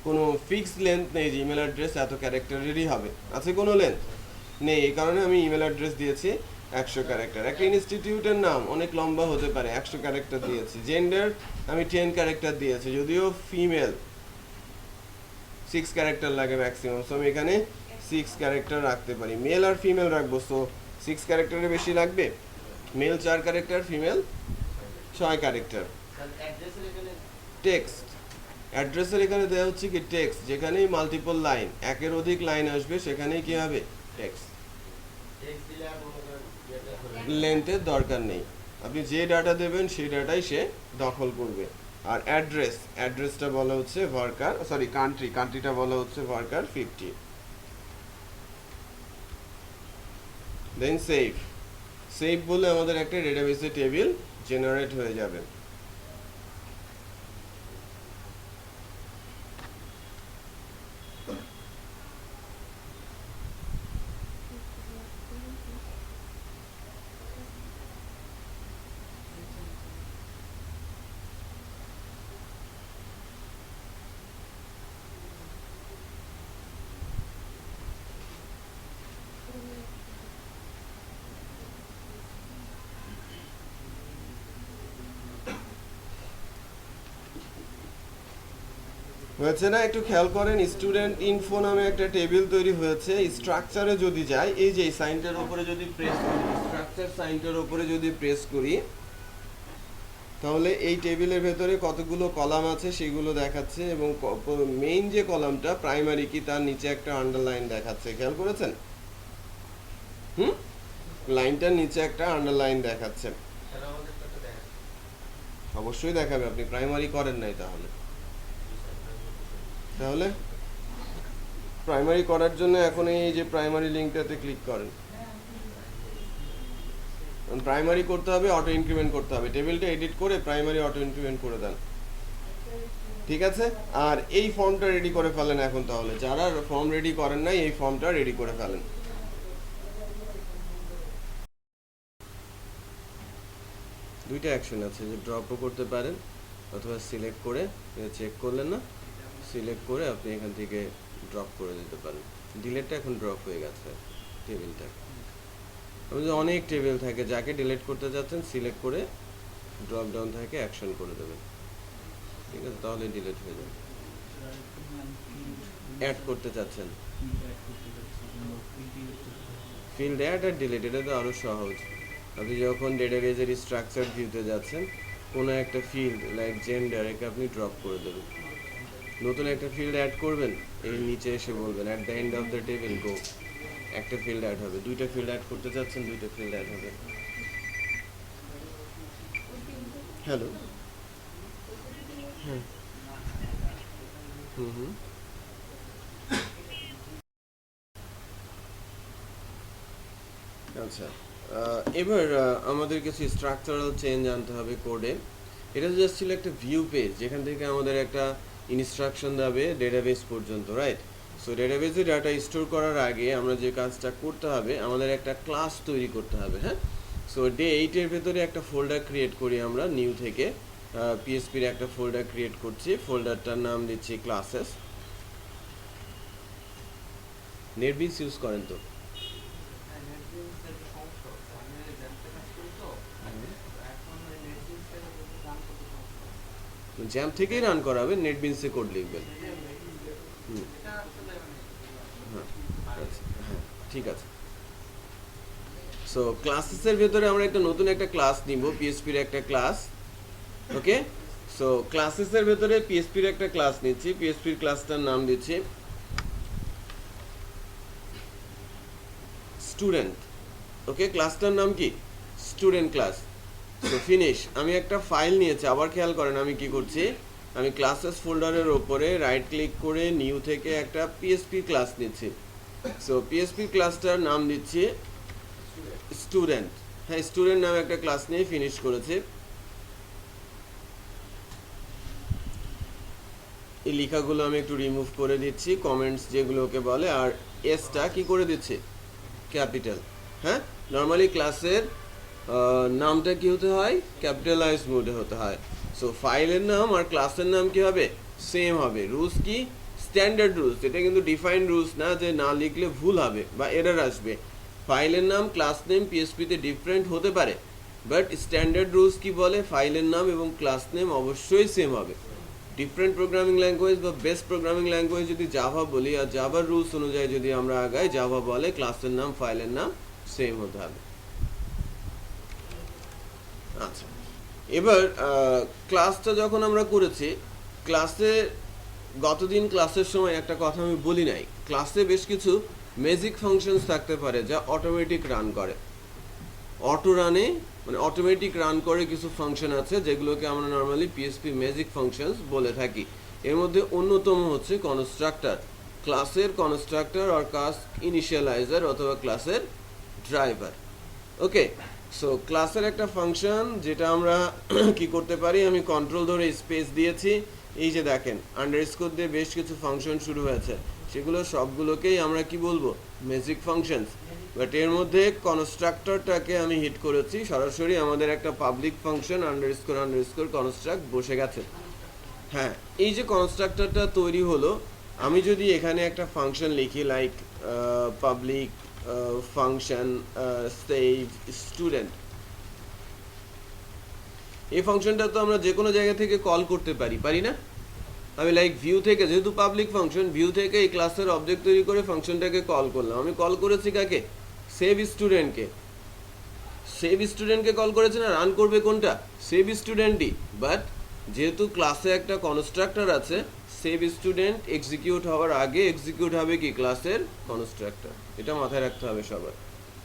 কোনো ফিক্সড লেন্থ নেই যে ইমেল অ্যাড্রেস এত ক্যারেক্টারেরই হবে, আছে কোনো লেন্থ নেই। এই কারণে আমি ইমেল অ্যাড্রেস দিয়েছি 100 ক্যারেক্টার। একটা ইনস্টিটিউটের নাম অনেক লম্বা হতে পারে, 100 ক্যারেক্টার দিয়েছি। জেন্ডার আমি 10 ক্যারেক্টার দিয়েছি, যদিও ফিমেল 6 ক্যারেক্টার লাগে ম্যাক্সিমাম, সো আমি এখানে 6 ক্যারেক্টার রাখতে পারি। মেল আর ফিমেল রাখবো, সো 6 ক্যারেক্টারের বেশি লাগবে। Male 4 character, female 6 character. Sir অ্যাড্রেসের এখানে টেক্সট, অ্যাড্রেসের এখানে দেওয়া হচ্ছে কি টেক্সট, যেখানেই মাল্টিপল লাইন, একের অধিক লাইন আসবে সেখানেই কি হবে টেক্সট। টেক্সট দিলে আর মনে করেন ইয়েটা করে লেন্থের দরকার নেই, আপনি যে ডাটা দেবেন সেই ডাটাই সে দখল করবে। আর অ্যাড্রেস, অ্যাড্রেসটা বলা হচ্ছে ভার্কার, সরি কান্ট্রি, কান্ট্রিটা বলা হচ্ছে ভার্কার 50। দেন সেভ, সেভ বলে আমাদের একটা ডেটাবেসে টেবিল জেনারেট হয়ে যাবে। হয়েছে না? একটু খেয়াল করেন, স্টুডেন্ট ইনফো নামে একটা টেবিল তৈরি হয়েছে। স্ট্রাকচারে যদি যাই, এই যে সাইনটার উপরে যদি প্রেস করি, স্ট্রাকচার সাইনটার উপরে যদি প্রেস করি, তাহলে এই টেবিলের ভেতরে কতগুলো কলাম আছে সেগুলো দেখাচ্ছে, এবং মেইন যে কলামটা প্রাইমারি কি তার নিচে একটা আন্ডারলাইন দেখাচ্ছে, খেয়াল করেছেন? লাইনটার নিচে একটা আন্ডারলাইন দেখাচ্ছে। স্যার আমাদের কাছে দেখেন অবশ্যই দেখাবে, আপনি প্রাইমারি করেন নাই তাহলে। তাহলে প্রাইমারি করার জন্য এখন এই যে প্রাইমারি লিঙ্কটাতে ক্লিক করেন। প্রাইমারি করতে হবে, অটো ইনক্রিমেন্ট করতে হবে, টেবিলটা এডিট করে প্রাইমারি অটো ইনক্রিমেন্ট করে দেন, ঠিক আছে? আর এই ফর্মটা রেডি করে ফেলেন এখন, তাহলে যারা ফর্ম রেডি করেন নাই এই ফর্মটা রেডি করে ফেলেন। দুইটা অ্যাকশন আছে, যে ড্রপও করতে পারেন অথবা সিলেক্ট করে, চেক করলেন না, সিলেক্ট করে আপনি এখান থেকে ড্রপ করে দিতে পারেন। ডিলেটটা এখন ড্রপ হয়ে গেছে টেবিলটা। আমাদের অনেক টেবিল থাকে, যাকে ডিলিট করতে যাচ্ছেন সিলেক্ট করে ড্রপ ডাউন থেকে অ্যাকশন করে দেবেন, ঠিক আছে? তাহলে ডিলিট হয়ে যাবে। অ্যাড করতে চাচ্ছেন, ফিল্ড অ্যাড আর ডিলিট, এটা তো আরও সহজ। আপনি যখন ডেটাবেজের স্ট্রাকচার ভিউতে যাচ্ছেন, কোনো একটা ফিল্ড লাইক জেন্ডার, একে আপনি ড্রপ করে দেবেন। নতুন একটা ফিল্ড অ্যাড করবেন, এর নিচে এসে বলবেন at the end of the table go, একটা ফিল্ড অ্যাড হবে। দুইটা ফিল্ড অ্যাড করতে চাচ্ছেন, দুইটা ফিল্ড অ্যাড হবে। হ্যালো, হ্যাঁ, হুম, আচ্ছা। এবার আমাদের কিছু স্ট্রাকচারাল চেঞ্জ আনতে হবে কোডে। এটা জাস্ট ছিল একটা ভিউ পেজ, যেখান থেকে আমাদের একটা ইনস্ট্রাকশন দেবে ডেটাবেস পর্যন্ত, রাইট? সো ডেটাবেসে ডাটা স্টোর করার আগে আমরা যে কাজটা করতে হবে, আমাদের একটা ক্লাস তৈরি করতে হবে, হ্যাঁ? সো ডে 8-এর ভেতরে একটা ফোল্ডার ক্রিয়েট করি আমরা, নিউ থেকে পিএসপির একটা ফোল্ডার ক্রিয়েট করছি, ফোল্ডারটার নাম দিচ্ছি ক্লাসেস। নেটবিনস ইউজ করেন তো? জ্যাম থেকেই রান করাবে, নেটবিনসে কোড লিখবেন। হ্যাঁ, আচ্ছা, হ্যাঁ, ঠিক আছে। সো ক্লাসেসের ভেতরে আমরা একটা নতুন একটা ক্লাস নিব, পিএসপির একটা ক্লাস, ওকে? সো ক্লাসেসের ভেতরে পিএসপির একটা ক্লাস নিচ্ছি, পিএসপির ক্লাসটার নাম দিচ্ছি স্টুডেন্ট, ওকে? ক্লাসটার নাম কি? Student class. So finish. আমি একটা ফাইল নিয়েছি, আবার খেয়াল করেন আমি কি করছি, আমি ক্লাসেস ফোল্ডারের ওপরে রাইট ক্লিক করে নিউ থেকে একটা পিএসপি ক্লাস নিচ্ছি। সো পিএসপি ক্লাসটার নাম দিচ্ছি স্টুডেন্ট, হ্যাঁ, স্টুডেন্ট নামে একটা ক্লাস নিয়ে ফিনিশ করেছি। এই লেখাগুলো আমি একটু রিমুভ করে দিচ্ছি, কমেন্টস যেগুলোকে বলে, আর এসটা কি করে দিচ্ছি, ক্যাপিটাল। হ্যাঁ, নর্মালি ক্লাসের নামটা কি হতে হয়, ক্যাপিটালাইজ মোডে হতে হয়। সো ফাইলের নাম আর ক্লাসের নাম কি হবে, সেম হবে। রুলস কি, স্ট্যান্ডার্ড রুলস, এটা কিন্তু ডিফাইন্ড রুলস না যে না লিখলে ভুল হবে বা এরর আসবে। ফাইলের নাম, ক্লাস নেম পিএসপিতে ডিফারেন্ট হতে পারে, বাট স্ট্যান্ডার্ড রুলস কি বলে, ফাইলের নাম এবং ক্লাস নেম অবশ্যই সেম হবে। ডিফারেন্ট প্রোগ্রামিং ল্যাঙ্গুয়েজ বা বেস্ট প্রোগ্রামিং ল্যাঙ্গুয়েজ যদি জাভা বলি আর জাভার রুলস অনুযায়ী যদি আমরা আগাই, জাভা বলে ক্লাসের নাম ফাইলের নাম সেম হতে হবে। আচ্ছা, এবার ক্লাসটা যখন আমরা করেছি, ক্লাসে গতদিন ক্লাসের সময় একটা কথা আমি বলি নাই, ক্লাসে বেশ কিছু ম্যাজিক ফাংশনস থাকতে পারে যা অটোমেটিক রান করে। অটো রানে মানে অটোমেটিক রান করে কিছু ফাংশন আছে যেগুলোকে আমরা নর্মালি পিএসপি ম্যাজিক ফাংশনস বলে থাকি। এর মধ্যে অন্যতম হচ্ছে কনস্ট্রাক্টর, ক্লাসের কনস্ট্রাক্টর আর ক্লাস ইনিশিয়ালাইজার অথবা ক্লাসের ড্রাইভার। ওকে, সো ক্লাসের একটা ফাংশন যেটা আমরা কি করতে পারি, আমি কন্ট্রোল ধরে স্পেস দিয়েছি, এই যে দেখেন আন্ডারস্কোর দিয়ে বেশ কিছু ফাংশন শুরু হয়েছে, সেগুলো সবগুলোকেই আমরা কি বলবো, ম্যাজিক ফাংশনস। বাট এর মধ্যে কনস্ট্রাক্টরটাকে আমি হিট করেছি, সরাসরি আমাদের একটা পাবলিক ফাংশন আন্ডারস্কোর কনস্ট্রাক্ট বসে গেছে। হ্যাঁ, এই যে কনস্ট্রাক্টরটা তৈরি হলো, আমি যদি এখানে একটা ফাংশন লিখি like public function save student, এই ফাংশনটা তো আমরা যে কোনো জায়গা থেকে কল করতে পারি না? আমি লাইক ভিউ থেকে, যেহেতু পাবলিক ফাংশন, ভিউ থেকে এই ক্লাসের অবজেক্ট তৈরি করে ফাংশনটাকে কল করলাম। আমি কল করেছি কাকে, সেভ স্টুডেন্টকে। সেভ স্টুডেন্টকে কল করেছে না, রান করবে কোনটা, সেভ স্টুডেন্টই। বাট যেহেতু ক্লাসে একটা কনস্ট্রাক্টর আছে, সেভ স্টুডেন্ট এক্সিকিউট হওয়ার আগে এক্সিকিউট হবে কি, ক্লাসের কনস্ট্রাক্টর। এটা মাথায় রাখতে হবে সবার,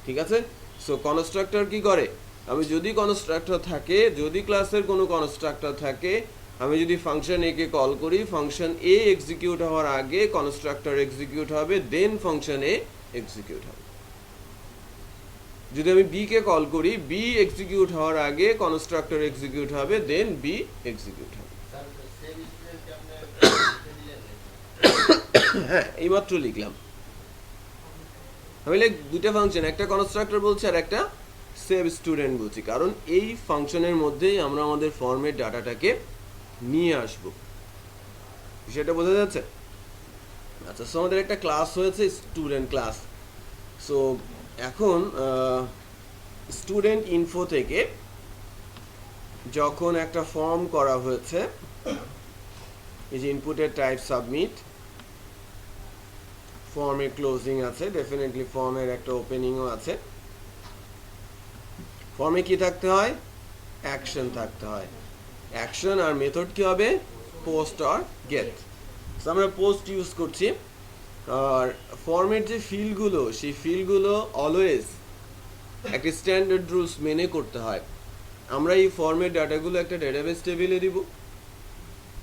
ঠিক আছে? সো কনস্ট্রাক্টর কি করে, আমি যদি কনস্ট্রাক্টর থাকে, যদি ক্লাসের কোনো কনস্ট্রাক্টর থাকে, আমি যদি ফাংশন এ কে কল করি, ফাংশন এ এক্সিকিউট হওয়ার আগে কনস্ট্রাক্টর এক্সিকিউট হবে, দেন ফাংশন এ এক্সিকিউট হবে। যদি আমি বি কে কল করি, বি এক্সিকিউট হওয়ার আগে কনস্ট্রাক্টর এক্সিকিউট হবে, দেন বি এক্সিকিউট হবে। হ্যাঁ, এইমাত্র লিখলাম আমি, লাইক দুইটা ফাংশন, একটা কনস্ট্রাক্টর বলছি আর একটা সেভ স্টুডেন্ট বলছি, কারণ এই ফাংশনের মধ্যেই আমরা আমাদের ফর্মের ডাটাটাকে নিয়ে আসব। সেটা বোঝা যাচ্ছে? আচ্ছা, সো আমাদের একটা ক্লাস হয়েছে স্টুডেন্ট ক্লাস। সো এখন স্টুডেন্ট ইনফো থেকে যখন একটা ফর্ম করা হয়েছে, এই যে ইনপুটের টাইপ সাবমিট, ফর্মের ক্লোজিং আছে, ডেফিনেটলি ফর্মের একটা ওপেনিংও আছে। ফর্মে কি থাকতে হয়, অ্যাকশন থাকতে হয়। অ্যাকশন আর মেথড কি হবে, পোস্ট আর গেট। আমরা পোস্ট ইউজ করছি। আর ফর্মের যে ফিল্ডগুলো, সেই ফিল্ডগুলো অলওয়েজ একটা স্ট্যান্ডার্ড রুলস মেনে করতে হয়। আমরা এই ফর্মের ডাটাগুলো একটা ডেটাবেস টেবিলে দিব,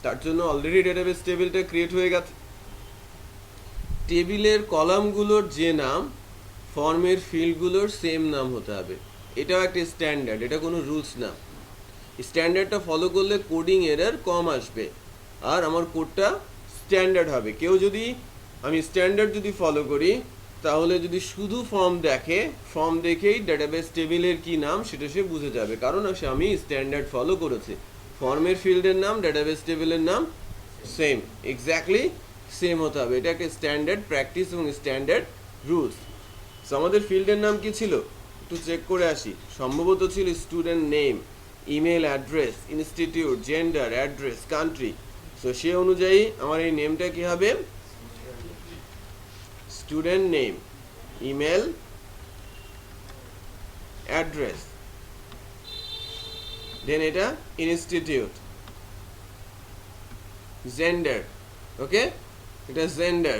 তার জন্য অলরেডি ডেটাবেস টেবিলটা ক্রিয়েট হয়ে গেছে। টেবিলের কলামগুলোর যে নাম, ফর্মের ফিল্ডগুলোর সেম নাম হতে হবে। এটাও একটা স্ট্যান্ডার্ড, এটা কোনো রুলস না। স্ট্যান্ডার্ডটা ফলো করলে কোডিং এরর কম আসবে আর আমার কোডটা স্ট্যান্ডার্ড হবে। কেউ যদি, আমি স্ট্যান্ডার্ড যদি ফলো করি, তাহলে যদি শুধু ফর্ম দেখে, ফর্ম দেখেই ডেটাবেস টেবিলের কি নাম সেটা সে বুঝে যাবে, কারণ আমি স্ট্যান্ডার্ড ফলো করেছি। ফর্মের ফিল্ডের নাম, ডেটাবেস টেবিলের নাম সেম, এক্স্যাক্টলি সেম হতে হবে। এটা একটা স্ট্যান্ডার্ড প্র্যাকটিস এবং স্ট্যান্ডার্ড রুলস। সো আমাদের ফিল্ডের নাম কি ছিল, একটু চেক করে আসি। সম্ভবত ছিল student name, email address, institute, gender, address, country. So সে অনুযায়ী আমার এই নেমটা কি হবে, student name, email address, then এটা ইনস্টিটিউট, জেন্ডার, ওকে, এটা জেন্ডার,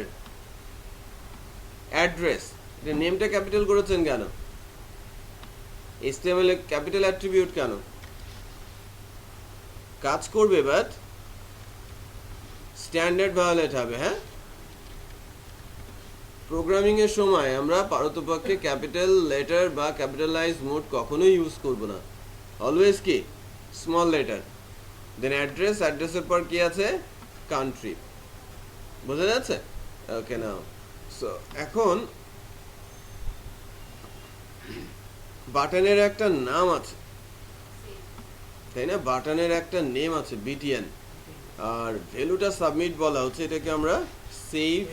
অ্যাড্রেস। এটা নেমটা ক্যাপিটাল করেছেন কেন, HTML এ ক্যাপিটাল অ্যাট্রিবিউট কেন, কাজ করবে বাট স্ট্যান্ডার্ড ভায়োলেট হবে। হ্যাঁ, প্রোগ্রামিং এর সময় আমরা পারতপক্ষে ক্যাপিটাল লেটার বা ক্যাপিটালাইজ মোড কখনোই ইউজ করব না, অলওয়েজ কি স্মল লেটার। দেন অ্যাড্রেস, অ্যাড্রেসের পর কি আছে, কান্ট্রি। বোঝা যাচ্ছে? ওকে, নাও সো এখন বাটনের একটা নাম আছে, তাই না? বাটনের একটা নেম আছে বিটিএন, আর ভ্যালুটা সাবমিট বলা হচ্ছে, এটাকে আমরা সেভ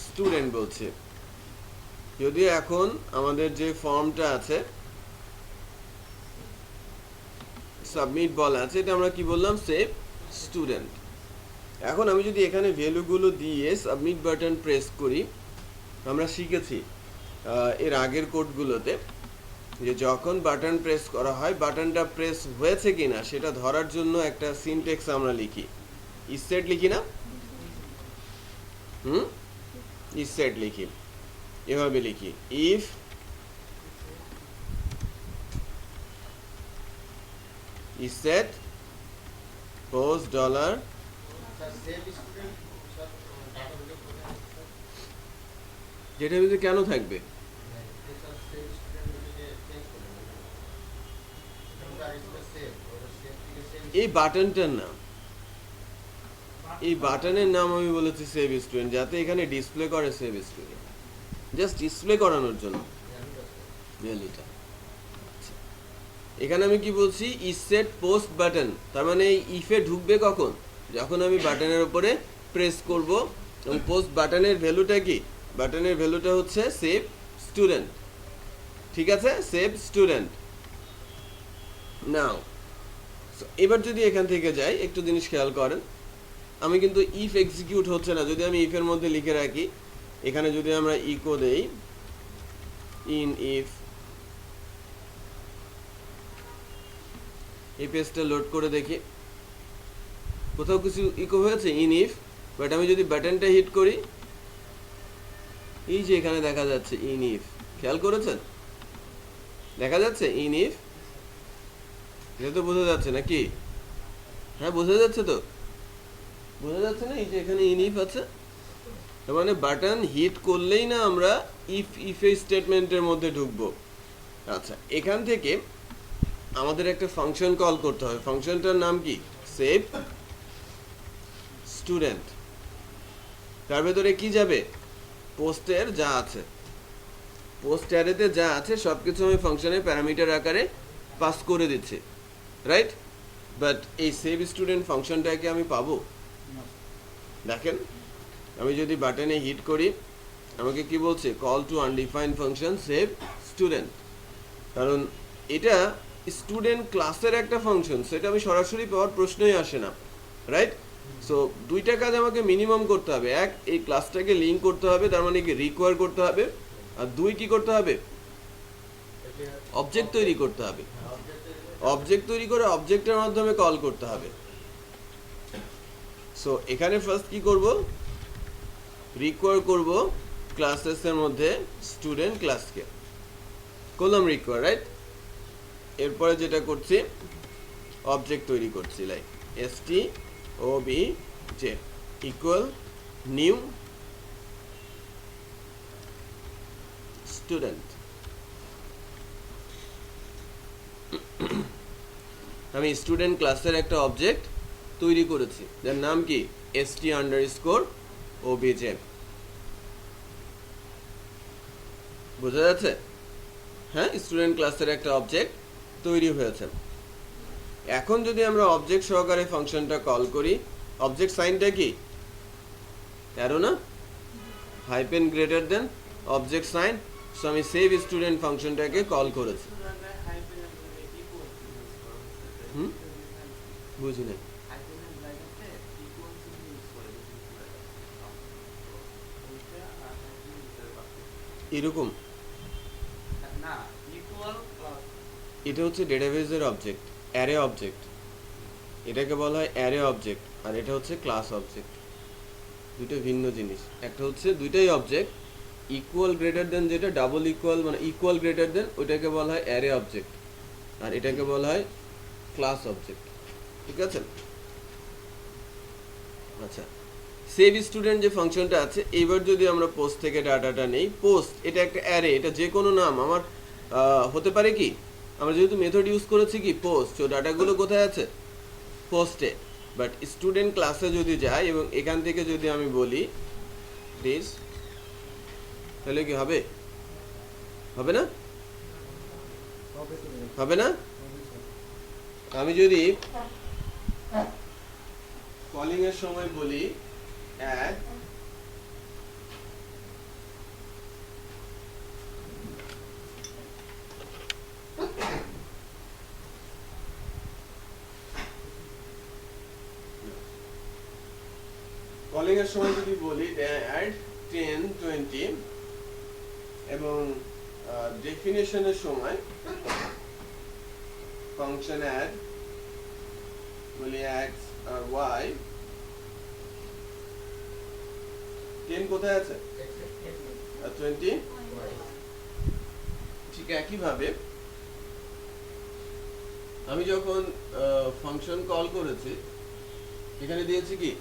স্টুডেন্ট বলছি। যদিও এখন আমাদের যে ফর্মটা আছে সাবমিট বলা আছে, এটা আমরা কি বললাম, সেভ স্টুডেন্ট। এখন আমি যদি এখানে ভ্যালুগুলো দিয়ে সাবমিট বাটন প্রেস করি, আমরা শিখেছি এর আগের কোডগুলোতে যে যখন বাটন প্রেস করা হয়, বাটনটা প্রেস হয়েছে কিনা সেটা ধরার জন্য একটা সিনটেক্স আমরা লিখি, ইসেট লিখি না? ইসেট লিখি, এভাবে লিখি, if isset post dollar, sir save student sir data video কোথায় আছে স্যার? যেটার ভিতরে কেন থাকবে? স্যার সেভ স্টুডেন্ট থেকে চেঞ্জ করে দেন। এটা আরেকটা সেভ, ওটা সেভ থেকে সেভ। এই বাটনটার নাম, এই বাটনের নাম আমি বলেছি সেভ স্টুডেন্ট, যাতে এখানে ডিসপ্লে করে সেভ স্টুডেন্ট, জাস্ট ডিসপ্লে করানোর জন্য ভ্যালুটা। আচ্ছা, এখানে আমি কি বলছি, ইসেট পোস্ট বাটন, তার মানে এই ইফে ঢুকবে কখন, যখন আমি বাটনের উপরে প্রেস করব। এবং পোস্ট বাটনের ভ্যালুটা কি, বাটনের ভ্যালুটা হচ্ছে সেভ স্টুডেন্ট, ঠিক আছে, সেভ স্টুডেন্ট। নাও এবার যদি এখান থেকে যাই, একটু জিনিস খেয়াল করেন, আমি কিন্তু ইফ এক্সিকিউট হচ্ছে না। যদি আমি ইফের মধ্যে লিখে রাখি, এখানে যদি আমরা ইকো দেই ইন ইফ, এই পেজটা লোড করে দেখি কোথাও কিছু ইকো হয়েছে ইন ইফ। বাট আমি যদি বাটনটা হিট করি, এই যে এখানে দেখা যাচ্ছে ইন ইফ, খেয়াল করেছেন? দেখা যাচ্ছে ইন ইফ, এটা তো বোঝা যাচ্ছে নাকি? হ্যাঁ বোঝা যাচ্ছে তো, বোঝা যাচ্ছে না? এই যে এখানে ইন ইফ আছে, তার মানে বাটন হিট করলেই না আমরা ইফ স্টেটমেন্টের মধ্যে ঢুকবো। আচ্ছা, এখান থেকে আমাদের একটা ফাংশন কল করতে হবে। ফাংশনটার নাম কি, সেভ স্টুডেন্ট। তার ভেতরে কি যাবে, পোস্টের যা আছে, পোস্ট অ্যারেতে যা আছে সবকিছু আমি ফাংশনের প্যারামিটার আকারে পাস করে দিচ্ছি, রাইট? বাট এই সেভ স্টুডেন্ট ফাংশনটাকে আমি পাবো? দেখেন, আমি যদি বাটনে হিট করি, আমাকে কি বলছে, call to undefined function save student. কারণ এটা স্টুডেন্ট ক্লাসের একটা ফাংশন, সেটা আমি সরাসরি পাওয়ার প্রশ্নই আসে না, রাইট? সো দুইটা কাজ আমাকে মিনিমাম করতে হবে। এক, এই ক্লাসটাকে লিঙ্ক করতে হবে, তার মানে কি রিকোয়ার করতে হবে। আর দুই, কি করতে হবে, অবজেক্ট তৈরি করতে হবে। অবজেক্ট তৈরি করে অবজেক্টের মাধ্যমে কল করতে হবে। সো এখানে ফার্স্ট কি করব, রিকোয়ার করব ক্লাসেস এর মধ্যে স্টুডেন্ট ক্লাসকে, করলাম রিকোয়ার, রাইট? এরপরে যেটা করছি, অবজেক্ট তৈরি করছি, like stobj equal new student. আমি স্টুডেন্ট ক্লাসের একটা অবজেক্ট তৈরি করেছি, যার নাম কি st_obj। বোঝা যাচ্ছে? হ্যাঁ, স্টুডেন্ট ক্লাসের একটা অবজেক্ট তৈরি হয়েছে। এখন যদি আমরা অবজেক্ট সহকারে ফাংশনটা কল করি, অবজেক্ট সাইনটা কি, অ্যারো না, hyphen greater than object sign. So আমি সেভ স্টুডেন্ট ফাংশনটাকে কল করেছি। বুঝি না, এরকম এটা হচ্ছে ডেটাবেজের অবজেক্ট, অ্যারে অবজেক্ট। এটাকে বলা হয় অ্যারে অবজেক্ট, আর এটা হচ্ছে ক্লাস অবজেক্ট। দুটো ভিন্ন জিনিস। একটা হচ্ছে দুইটাই অবজেক্ট, ইকুয়াল গ্রেটার দেন যেটা, ডাবল ইকুয়াল মানে ইকুয়াল গ্রেটার দেন, ওইটাকে বলা হয় অ্যারে অবজেক্ট, আর এটাকে বলা হয় ক্লাস অবজেক্ট। ঠিক আছে? আচ্ছা, সেভ স্টুডেন্ট যে ফাংশনটা আছে, এইবার যদি আমরা পোস্ট থেকে ডাটাটা নেই, পোস্ট এটা একটা অ্যারে, এটা যে কোনো নাম আমার হতে পারে। কি, আমরা যেহেতু মেথড ইউজ করেছি কি পোস্ট, তো ডাটাগুলো কোথায় আছে, পোস্টে। বাট স্টুডেন্ট ক্লাসে যদি যাই এবং এখান থেকে যদি আমি বলি দিস, তাহলে কি হবে, হবে না? হবে তো ভাই, হবে না? হবে স্যার। আমি যদি কলিং এর সময় বলি অ্যাড কলিং এর সময় যদি বলি অ্যাড 10 20 এবং ডেফিনেশনের সময় ফাংশন অ্যাড বলি x আর y 10 কোথায় আছে আর 20 ঠিক একইভাবে আমি যখন ফাংশন কল করেছি এখানে দিয়েছি কি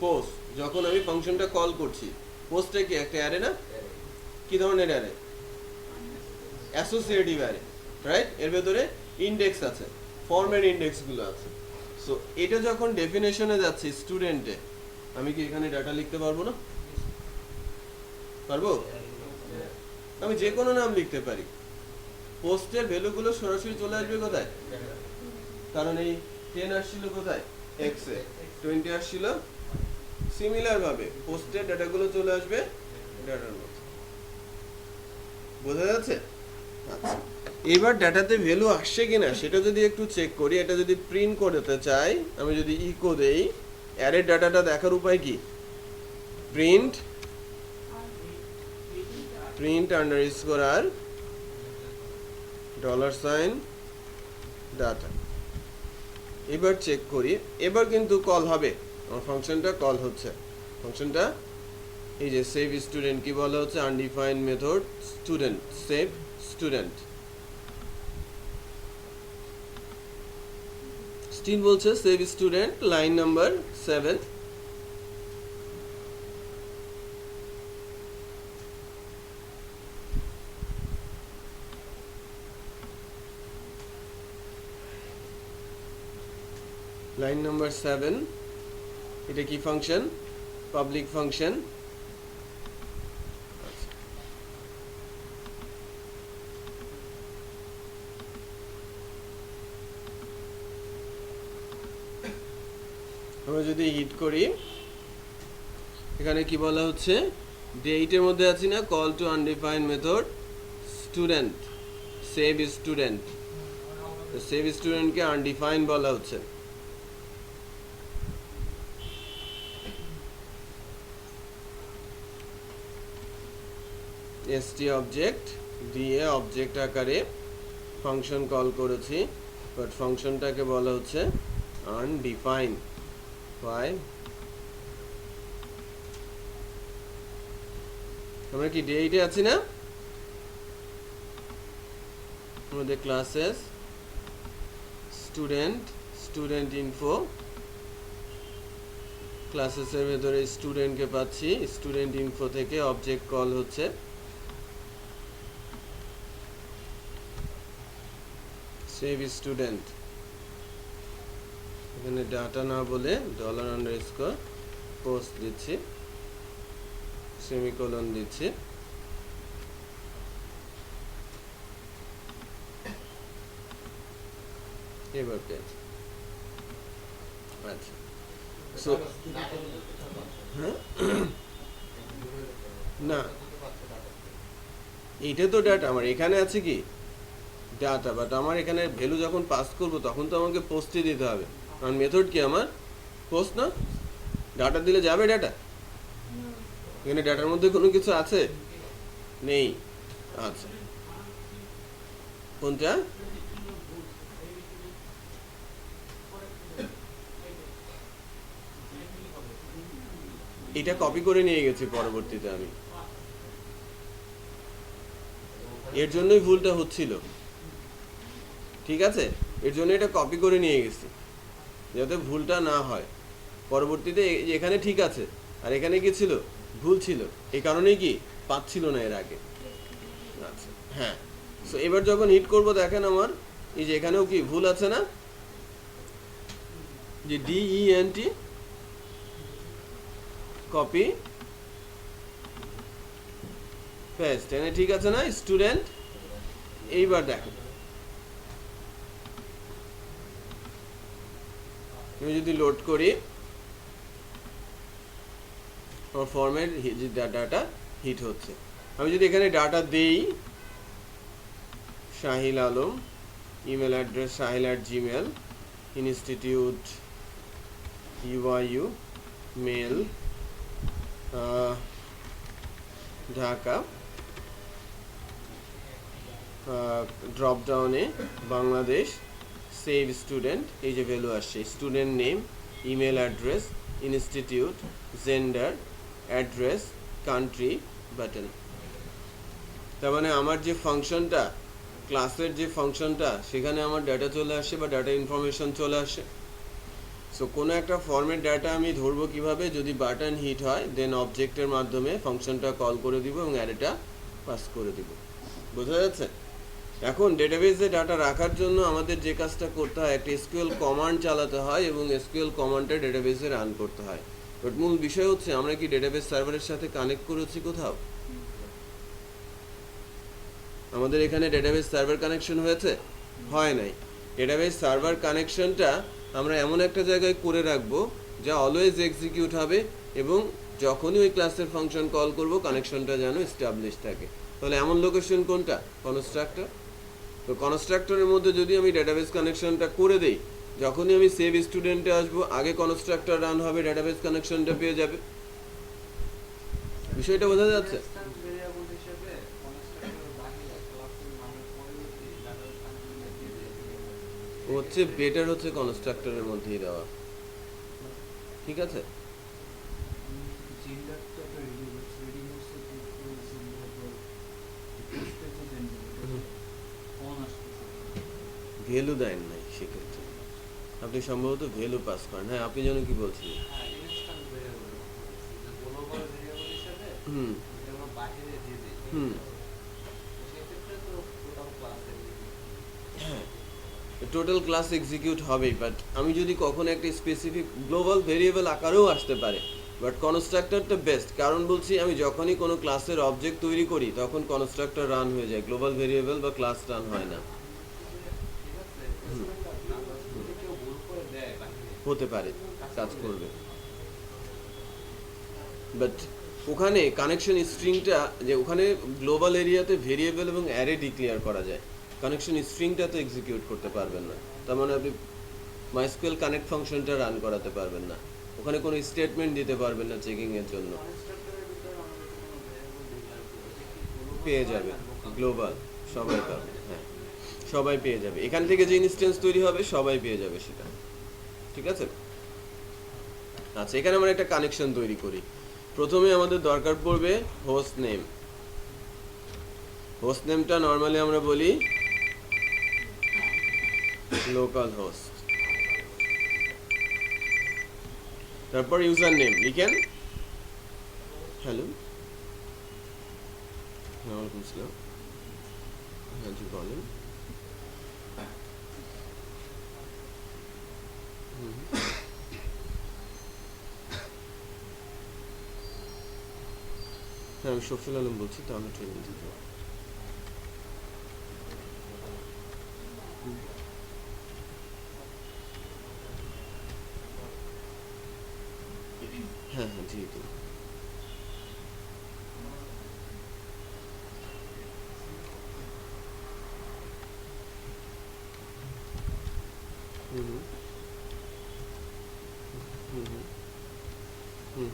পোস্ট যখন আমি ফাংশনটা কল করছি পোস্টে কি একটা অ্যারে না কি ধরনের অ্যারে অ্যাসোসিয়েটিভ অ্যারে রাইট এর ভেতরে ইনডেক্স আছে ফর্মের ইনডেক্স গুলো আছে সো এটা যখন ডেফিনেশনে যাচ্ছে স্টুডেন্টে আমি কি এখানে ডাটা লিখতে পারবো না পারবো আমি যে কোনো নাম লিখতে পারি পোস্টের ভ্যালুগুলো সরাসরি চলে আসবে কোথায় কারণ এই 10 আসছিল কোথায় x এ 20 আসছিল সিমিলার ভাবে পোস্টের ডাটাগুলো চলে আসবে ডাটার মধ্যে বোঝা যাচ্ছে আচ্ছা এবার ডাটাতে ভ্যালু আসছে কিনা সেটা যদি একটু চেক করি এটা যদি প্রিন্ট করতে চাই আমি যদি ইকো দেই অ্যারের ডাটাটা দেখার উপায় কি প্রিন্ট আন্ডারস্কোর আর $, ডাটা এবার চেক করি এবার কিন্তু কল হবে আমার ফাংশনটা কল হচ্ছে ফাংশনটা এই যে সেভ স্টুডেন্ট কি বলা হচ্ছে undefined method student save student still বলছে save student line number 7 line number 7 এটা কি ফাংশন পাবলিক ফাংশন আমরা যদি হিট করি এখানে কি বলা হচ্ছে ডেটের মধ্যে আছে না call to undefined method student save student save স্টুডেন্টকে আনডিফাইন্ড বলা হচ্ছে st অবজেক্ট দিয়ে অবজেক্ট আকারে ফাংশন কল করেছি বাট ফাংশনটাকে বলা হচ্ছে আনডিফাইন্ড why আমরা কি ডেটে আছি না আমাদের ক্লাসেস স্টুডেন্ট ইনফো ক্লাসেসের ভেতরে স্টুডেন্টকে পাচ্ছি স্টুডেন্ট ইনফো থেকে অবজেক্ট কল হচ্ছে সেভ স্টুডেন্ট এখানে ডাটা না বলে $_ পোস্ট দিচ্ছি সেমিকোলন দিচ্ছি এবার পেজ আচ্ছা সো না এইটা তো ডাটা আমার এখানে আছে কি ডাটা বাট আমার এখানে ভ্যালু যখন পাস করব তখন তো আমাকে পোস্টে দিতে হবে কারণ মেথড কি আমার পোস্ট না ডাটা দিলে যাবে ডাটা এখানে ডাটার মধ্যে কোনো কিছু আছে নেই আচ্ছা কোনটা এটা কপি করে নিয়ে গেছি পরবর্তীতে আমি এর জন্যই ভুলটা হচ্ছিল ঠিক আছে এর জন্য এটা কপি করে নিয়ে গেছি যাতে ভুলটা না হয় পরবর্তীতে এখানে ঠিক আছে আর এখানে কি ছিল ভুল ছিল এই কারণেই কি পাচ্ছিল না এর আগে আচ্ছা হ্যাঁ সো এবার যখন হিট করব দেখেন আমার এই যে এখানেও কি ভুল আছে না যে DENT কপি পেস্ট এখানে ঠিক আছে না স্টুডেন্ট এইবার দেখো, আমি যদি লোড করি আমার ফর্মের যে ডাটা হিট হচ্ছে। আমি যদি এখানে ডাটা দেই Shahil Alam, email address sahil@gmail, institute UIU, male Dhaka, drop ডাউনে বাংলাদেশ, সেভ স্টুডেন্ট, এই যে ভ্যালু আসছে, student name, email address, institute, gender, address, country, button. তার মানে আমার যে ফাংশনটা, ক্লাসের যে ফাংশনটা, সেখানে আমার ডাটা চলে আসে বা ডাটা ইনফরমেশন চলে আসে। সো কোনো একটা ফর্মের ডাটা আমি ধরবো কিভাবে, যদি বাটন হিট হয় দেন অবজেক্টের মাধ্যমে ফাংশনটা কল করে দিব এবং অ্যারেটা পাস করে দিব। বোঝা যাচ্ছে? এখন ডেটাবেসে ডাটা রাখার জন্য আমাদের যে কাজটা করতে হয়, একটা এসকিউএল কমান্ড চালাতে হয় এবং এসকিউএল কমান্ডটা ডেটাবেসে রান করতে হয়। বাট মূল বিষয় হচ্ছে আমরা কি ডেটাবেস সার্ভারের সাথে কানেক্ট করেছি কোথাও? আমাদের এখানে ডেটাবেস সার্ভার কানেকশন হয়েছে? হয় নাই। ডেটাবেস সার্ভার কানেকশনটা আমরা এমন একটা জায়গায় করে রাখবো যা অলওয়েজ এক্সিকিউট হবে এবং যখনই ওই ক্লাসের ফাংশন কল করব কানেকশনটা যেন এস্টাবলিশ থাকে। তাহলে এমন লোকেশন কোনটা? কনস্ট্রাক্টর। তো কনস্ট্রাক্টরের মধ্যে যদি আমি ডেটাবেস কানেকশনটা করে দেই, যখনই আমি সেভ স্টুডেন্টে আসবো আগে কনস্ট্রাক্টর রান হবে, ডেটাবেস কানেকশনটা পেয়ে যাবে। বিষয়টা বোঝা যাচ্ছে? হচ্ছে বেটার হচ্ছে কনস্ট্রাক্টরের মধ্যেই দেওয়া, ঠিক আছে? ভ্যালু দেন নাই সেক্ষেত্রে, আপনি সম্ভবত ভ্যালু পাস করেন। হ্যাঁ, আপনি যেন কি বলছিলেন? হুম হুম হ্যাঁ, টোটাল ক্লাস এক্সিকিউট হবেই, বাট আমি যদি কখনো একটা স্পেসিফিক গ্লোবাল ভেরিয়েবল আকারেও আসতে পারে, বাট কনস্ট্রাক্টরটা বেস্ট। কারণ বলছি, আমি যখনই কোনো ক্লাসের অবজেক্ট তৈরি করি তখন কনস্ট্রাক্টর রান হয়ে যায়, গ্লোবাল ভেরিয়েবল বা ক্লাস রান হয় না। হতে পারে, কাজ করবে, বাট ওখানে কানেকশন স্ট্রিংটা, যে ওখানে গ্লোবাল এরিয়াতে ভেরিয়েবল এবং অ্যারে ডিক্লেয়ার করা যায়, কানেকশন স্ট্রিংটা তো এক্সিকিউট করতে পারবেন না। তার মানে আপনি মাইস্কুয়েল কানেক্ট ফাংশনটা রান করাতে পারবেন না, ওখানে কোনো স্টেটমেন্ট দিতে পারবেন না চেকিংয়ের জন্য। পেয়ে যাবে গ্লোবাল, সবাই পাবে, হ্যাঁ সবাই পেয়ে যাবে। এখান থেকে যে ইনস্ট্যান্স তৈরি হবে সবাই পেয়ে যাবে সেটা, ঠিক আছে? আচ্ছা, এখানে আমরা একটা কানেকশন তৈরি করি। প্রথমে আমাদের দরকার পড়বে হোস্ট নেম। হোস্ট নেমটা নর্মালি আমরা বলি লোকাল হোস্ট। তারপর ইউজার নেম লিখেন হ্যালো, ওয়ালাইকুম আসসালাম, হ্যাঁ জি বলেন। হ্যাঁ, আমি শফিউল আলম বলছি, তাহলে ট্রেনিং থেকে। হ্যাঁ হ্যাঁ জি তো। হুম হুম হুম হুম হুম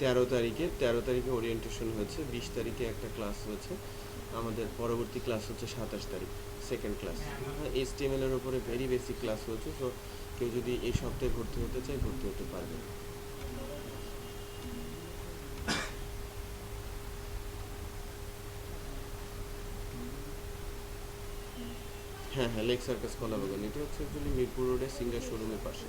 13 তারিখে ওরিয়েন্টেশন হয়েছে, 20 তারিখে একটা ক্লাস হয়েছে, আমাদের পরবর্তী ক্লাস হচ্ছে 27 তারিখ, সেকেন্ড ক্লাস। হ্যাঁ, HTML এর উপরে ভেরি বেসিক ক্লাস হচ্ছে, তো কেউ যদি এই সপ্তাহে ভর্তি হতে চায় ভর্তি হতে পারবে। হ্যাঁ হ্যাঁ, লেক সার্কাস কলাবাগান, এটা হচ্ছে অ্যাকচুয়ালি মিরপুর রোডে সিঙ্গার শোরুমের পাশে।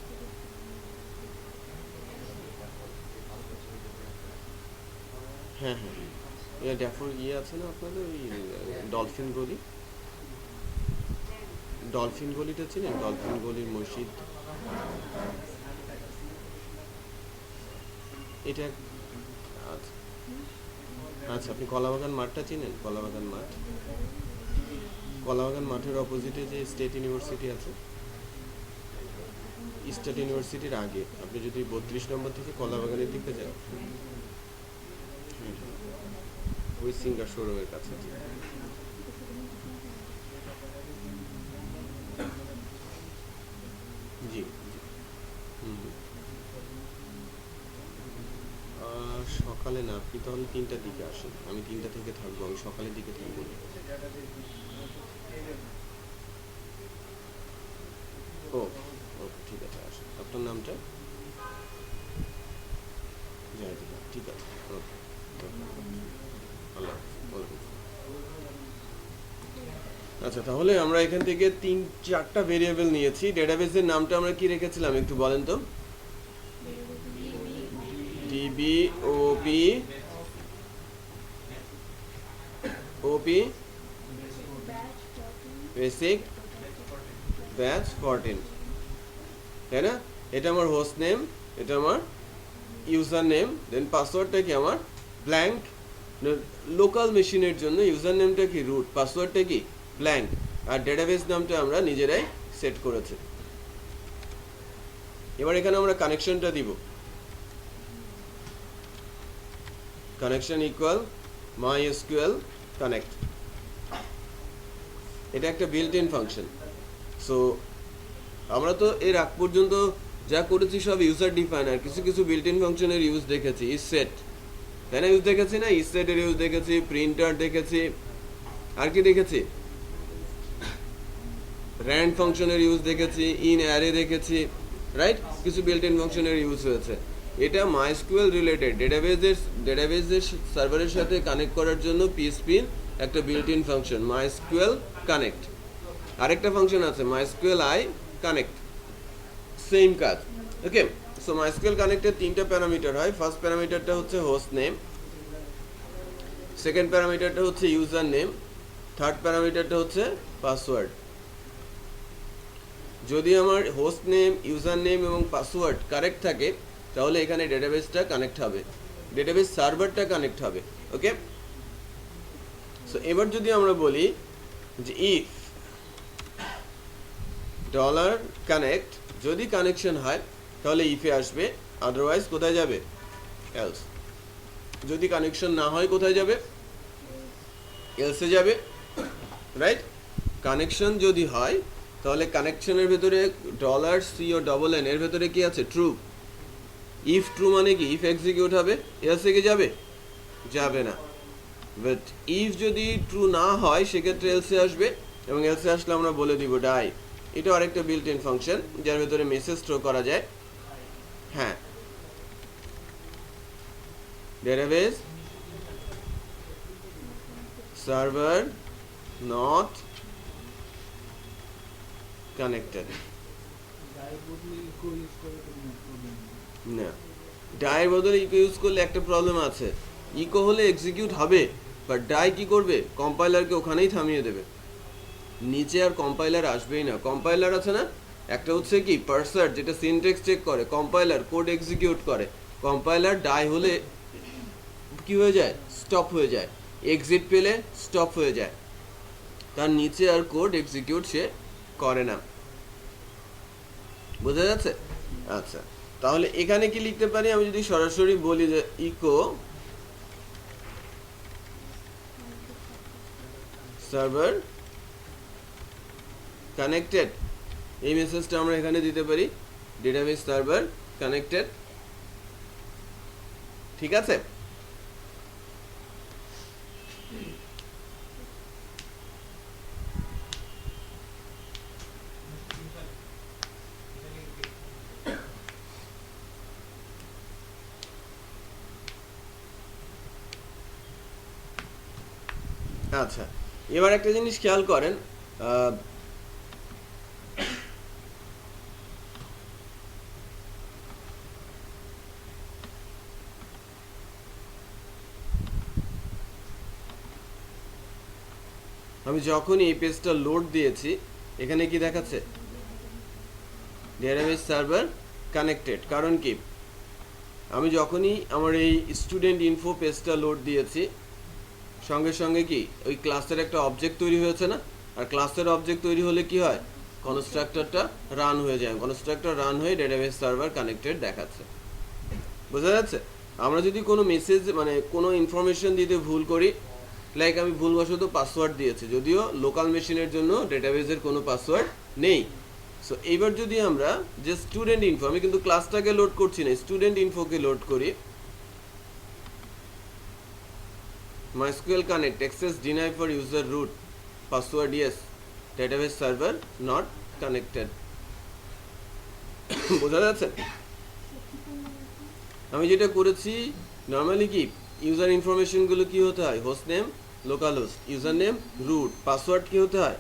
হ্যাঁ হ্যাঁ, ড্যাফোর আছে না আপনাদের ওই ডলফিন গলি, ডলফিন গলিটা চিনেন? ডলফিন গলির মসজিদ, এটা আচ্ছা আচ্ছা, আপনি কলাবাগান মাঠটা চিনেন? কলাবাগান মাঠ, কলাবাগান মাঠের অপোজিটে যে স্টেট ইউনিভার্সিটি আছে, স্টেট ইউনিভার্সিটির আগে আপনি যদি 32 নম্বর থেকে কলাবাগানের দিকে যান, ওই সিঙ্গার শোরুমের কাছে। জি জি। হুম। সকালে না, আপনি তাহলে 3টার দিকে আসেন, আমি 3টা থেকে থাকবো, আমি সকালের দিকে থাকবো না। ও ওকে, ঠিক আছে, আসেন। আপনার নামটা? জাহিদুল্লাহ, ঠিক আছে, ওকে ওকে, আল্লাহ হাফেজ, ওয়ালাইকুম আসসালাম। আচ্ছা, তাহলে আমরা এখান থেকে 3-4টা ভেরিয়েবল নিয়েছি। ডেটাবেসের নামটা আমরা কি রেখেছিলাম একটু বলেন তো? ডিবি ওপি ওপি বেসিক ব্যাচ 14, তাই না? এটা আমার হোস্ট নেম, এটা আমার ইউজার নেম, দেন পাসওয়ার্ডটা কি আমার ব্ল্যাঙ্ক। লোকাল মেশিনের জন্য ইউজার নেমটা কি রুট, পাসওয়ার্ডটা কি ব্ল্যাঙ্ক, আর ডেটাবেস নামটা আমরা নিজেরাই সেট করেছি। এবার এখানে আমরা কানেকশনটা দিব, কানেকশন ইকুয়াল MySQL কানেক্ট। এটা একটা বিল্ট ইন ফাংশন। সো আমরা তো এর আগ পর্যন্ত যা করেছি সব ইউজার ডিফাইন, আর কিছু কিছু বিল্ট ইন ফাংশনের ইউজ দেখেছি। ইজ সেট, তাই না? ইউজ দেখেছি না? ইজ সেটের ইউজ দেখেছি, প্রিন্টার দেখেছি, আর কি দেখেছি? র্যান্ড ফাংশনের ইউজ দেখেছি, ইন অ্যারে দেখেছি, রাইট? কিছু বিল্ট ইন ফাংশনের ইউজ হয়েছে। এটা MySQL রিলেটেড ডেটাবেসের সার্ভারের সাথে কানেক্ট করার জন্য পিএসপির একটা built in function MySQL connect. আরেকটা ফাংশন আছে MySQL কানেক্ট, সেম কাজ। ওকে, সো MySQL কানেক্টের 3টা প্যারামিটার হয়। ফার্স্ট প্যারামিটারটা হচ্ছে হোস্ট নেম, সেকেন্ড প্যারামিটারটা হচ্ছে ইউজার নেম, থার্ড প্যারামিটারটা হচ্ছে পাসওয়ার্ড। যদি আমার হোস্ট নেম, ইউজার নেম এবং পাসওয়ার্ড কারেক্ট থাকে, তাহলে এখানে ডেটাবেসটা কানেক্ট হবে, ডেটাবেস সার্ভারটা কানেক্ট হবে। ওকে, সো এবার যদি আমরা বলি যে ইফ ডলার কানেক্ট, যদি কানেকশন হয় তাহলে ইফে আসবে, আদারওয়াইজ কোথায় যাবে? এলস। যদি কানেকশন না হয় কোথায় যাবে? এলসে যাবে, রাইট? কানেকশন যদি হয় তাহলে কানেকশনের ভেতরে $C এর ভেতরে কি আছে? ট্রু। ইফ ট্রু মানে কি? ইফ এক্সিকিউট হবে, এলসে কি যাবে? যাবে না। বাট ইফ যদি ট্রু না হয় সেক্ষেত্রে এলসে আসবে, এবং এলসে আসলে আমরা বলে দিব ডাই। এটা আরেকটা বিল্ট ইন ফাংশন যার ভেতরে মেসেজ থ্রো করা যায়। হ্যাঁ, ডেটাবেস সার্ভার নট কানেক্টেড। না, ডাইয়ের বদলে ইকো ইউজ করলে একটা প্রবলেম আছে। ইকো হলে এক্সিকিউট হবে, বাট ডাই কি করবে? কম্পাইলারকে ওখানেই থামিয়ে দেবে, নিচে আর কম্পাইলার আসবেই না। কম্পাইলার আছে না, একটা হচ্ছে কি পার্সার, যেটা সিনট্যাক্স চেক করে, কম্পাইলার কোড এক্সিকিউট করে। কম্পাইলার ডাই হলে কি হয়ে যায়? স্টপ হয়ে যায়, এক্সিট পেলে স্টপ হয়ে যায়, তার নিচে আর কোড এক্সিকিউট সে করে না। বোঝা যাচ্ছে? আচ্ছা, তাহলে এখানে কি লিখতে পারি? আমি যদি সরাসরি বলি যে ইকো সার্ভার কানেক্টেড, এই মেসেজটা আমরা এখানে দিতে পারি, ডেটাবেস সার্ভার কানেক্টেড। ঠিক আছে? আচ্ছা, এবার একটা জিনিস খেয়াল করেন, আমি যখনই এই পেজটা লোড দিয়েছি এখানে কি দেখাচ্ছে? Database server connected. কারণ কি? আমি যখনই আমার এই স্টুডেন্ট ইনফো পেজটা লোড দিয়েছি, সঙ্গে সঙ্গে কি ওই ক্লাসের একটা অবজেক্ট তৈরি হয়েছে না? আর ক্লাসের অবজেক্ট তৈরি হলে কি হয়, কনস্ট্রাক্টরটা রান হয়ে যায়, কনস্ট্রাক্টর রান হয়ে ডেটাবেস সার্ভার কানেক্টেড দেখাচ্ছে। বোঝা যাচ্ছে? আমরা যদি কোনো মেসেজ মানে কোনো ইনফরমেশন দিতে ভুল করি, লাইক আমি ভুলবশত পাসওয়ার্ড দিয়েছি, যদিও লোকাল মেশিনের জন্য ডেটাবেসের কোনো পাসওয়ার্ড নেই। সো এইবার যদি আমরা যে স্টুডেন্ট ইনফো, আমি কিন্তু ক্লাসটাকে লোড করছি না, স্টুডেন্ট ইনফোকে লোড করি, MySQL connect access deny for user root password yes database server not connected বোঝা যাচ্ছে? আমি যেটা করেছি নর্মালি কি ইউজার ইনফরমেশনগুলো কি হতে হয়, host name local host, user name root, password কি হতে হয়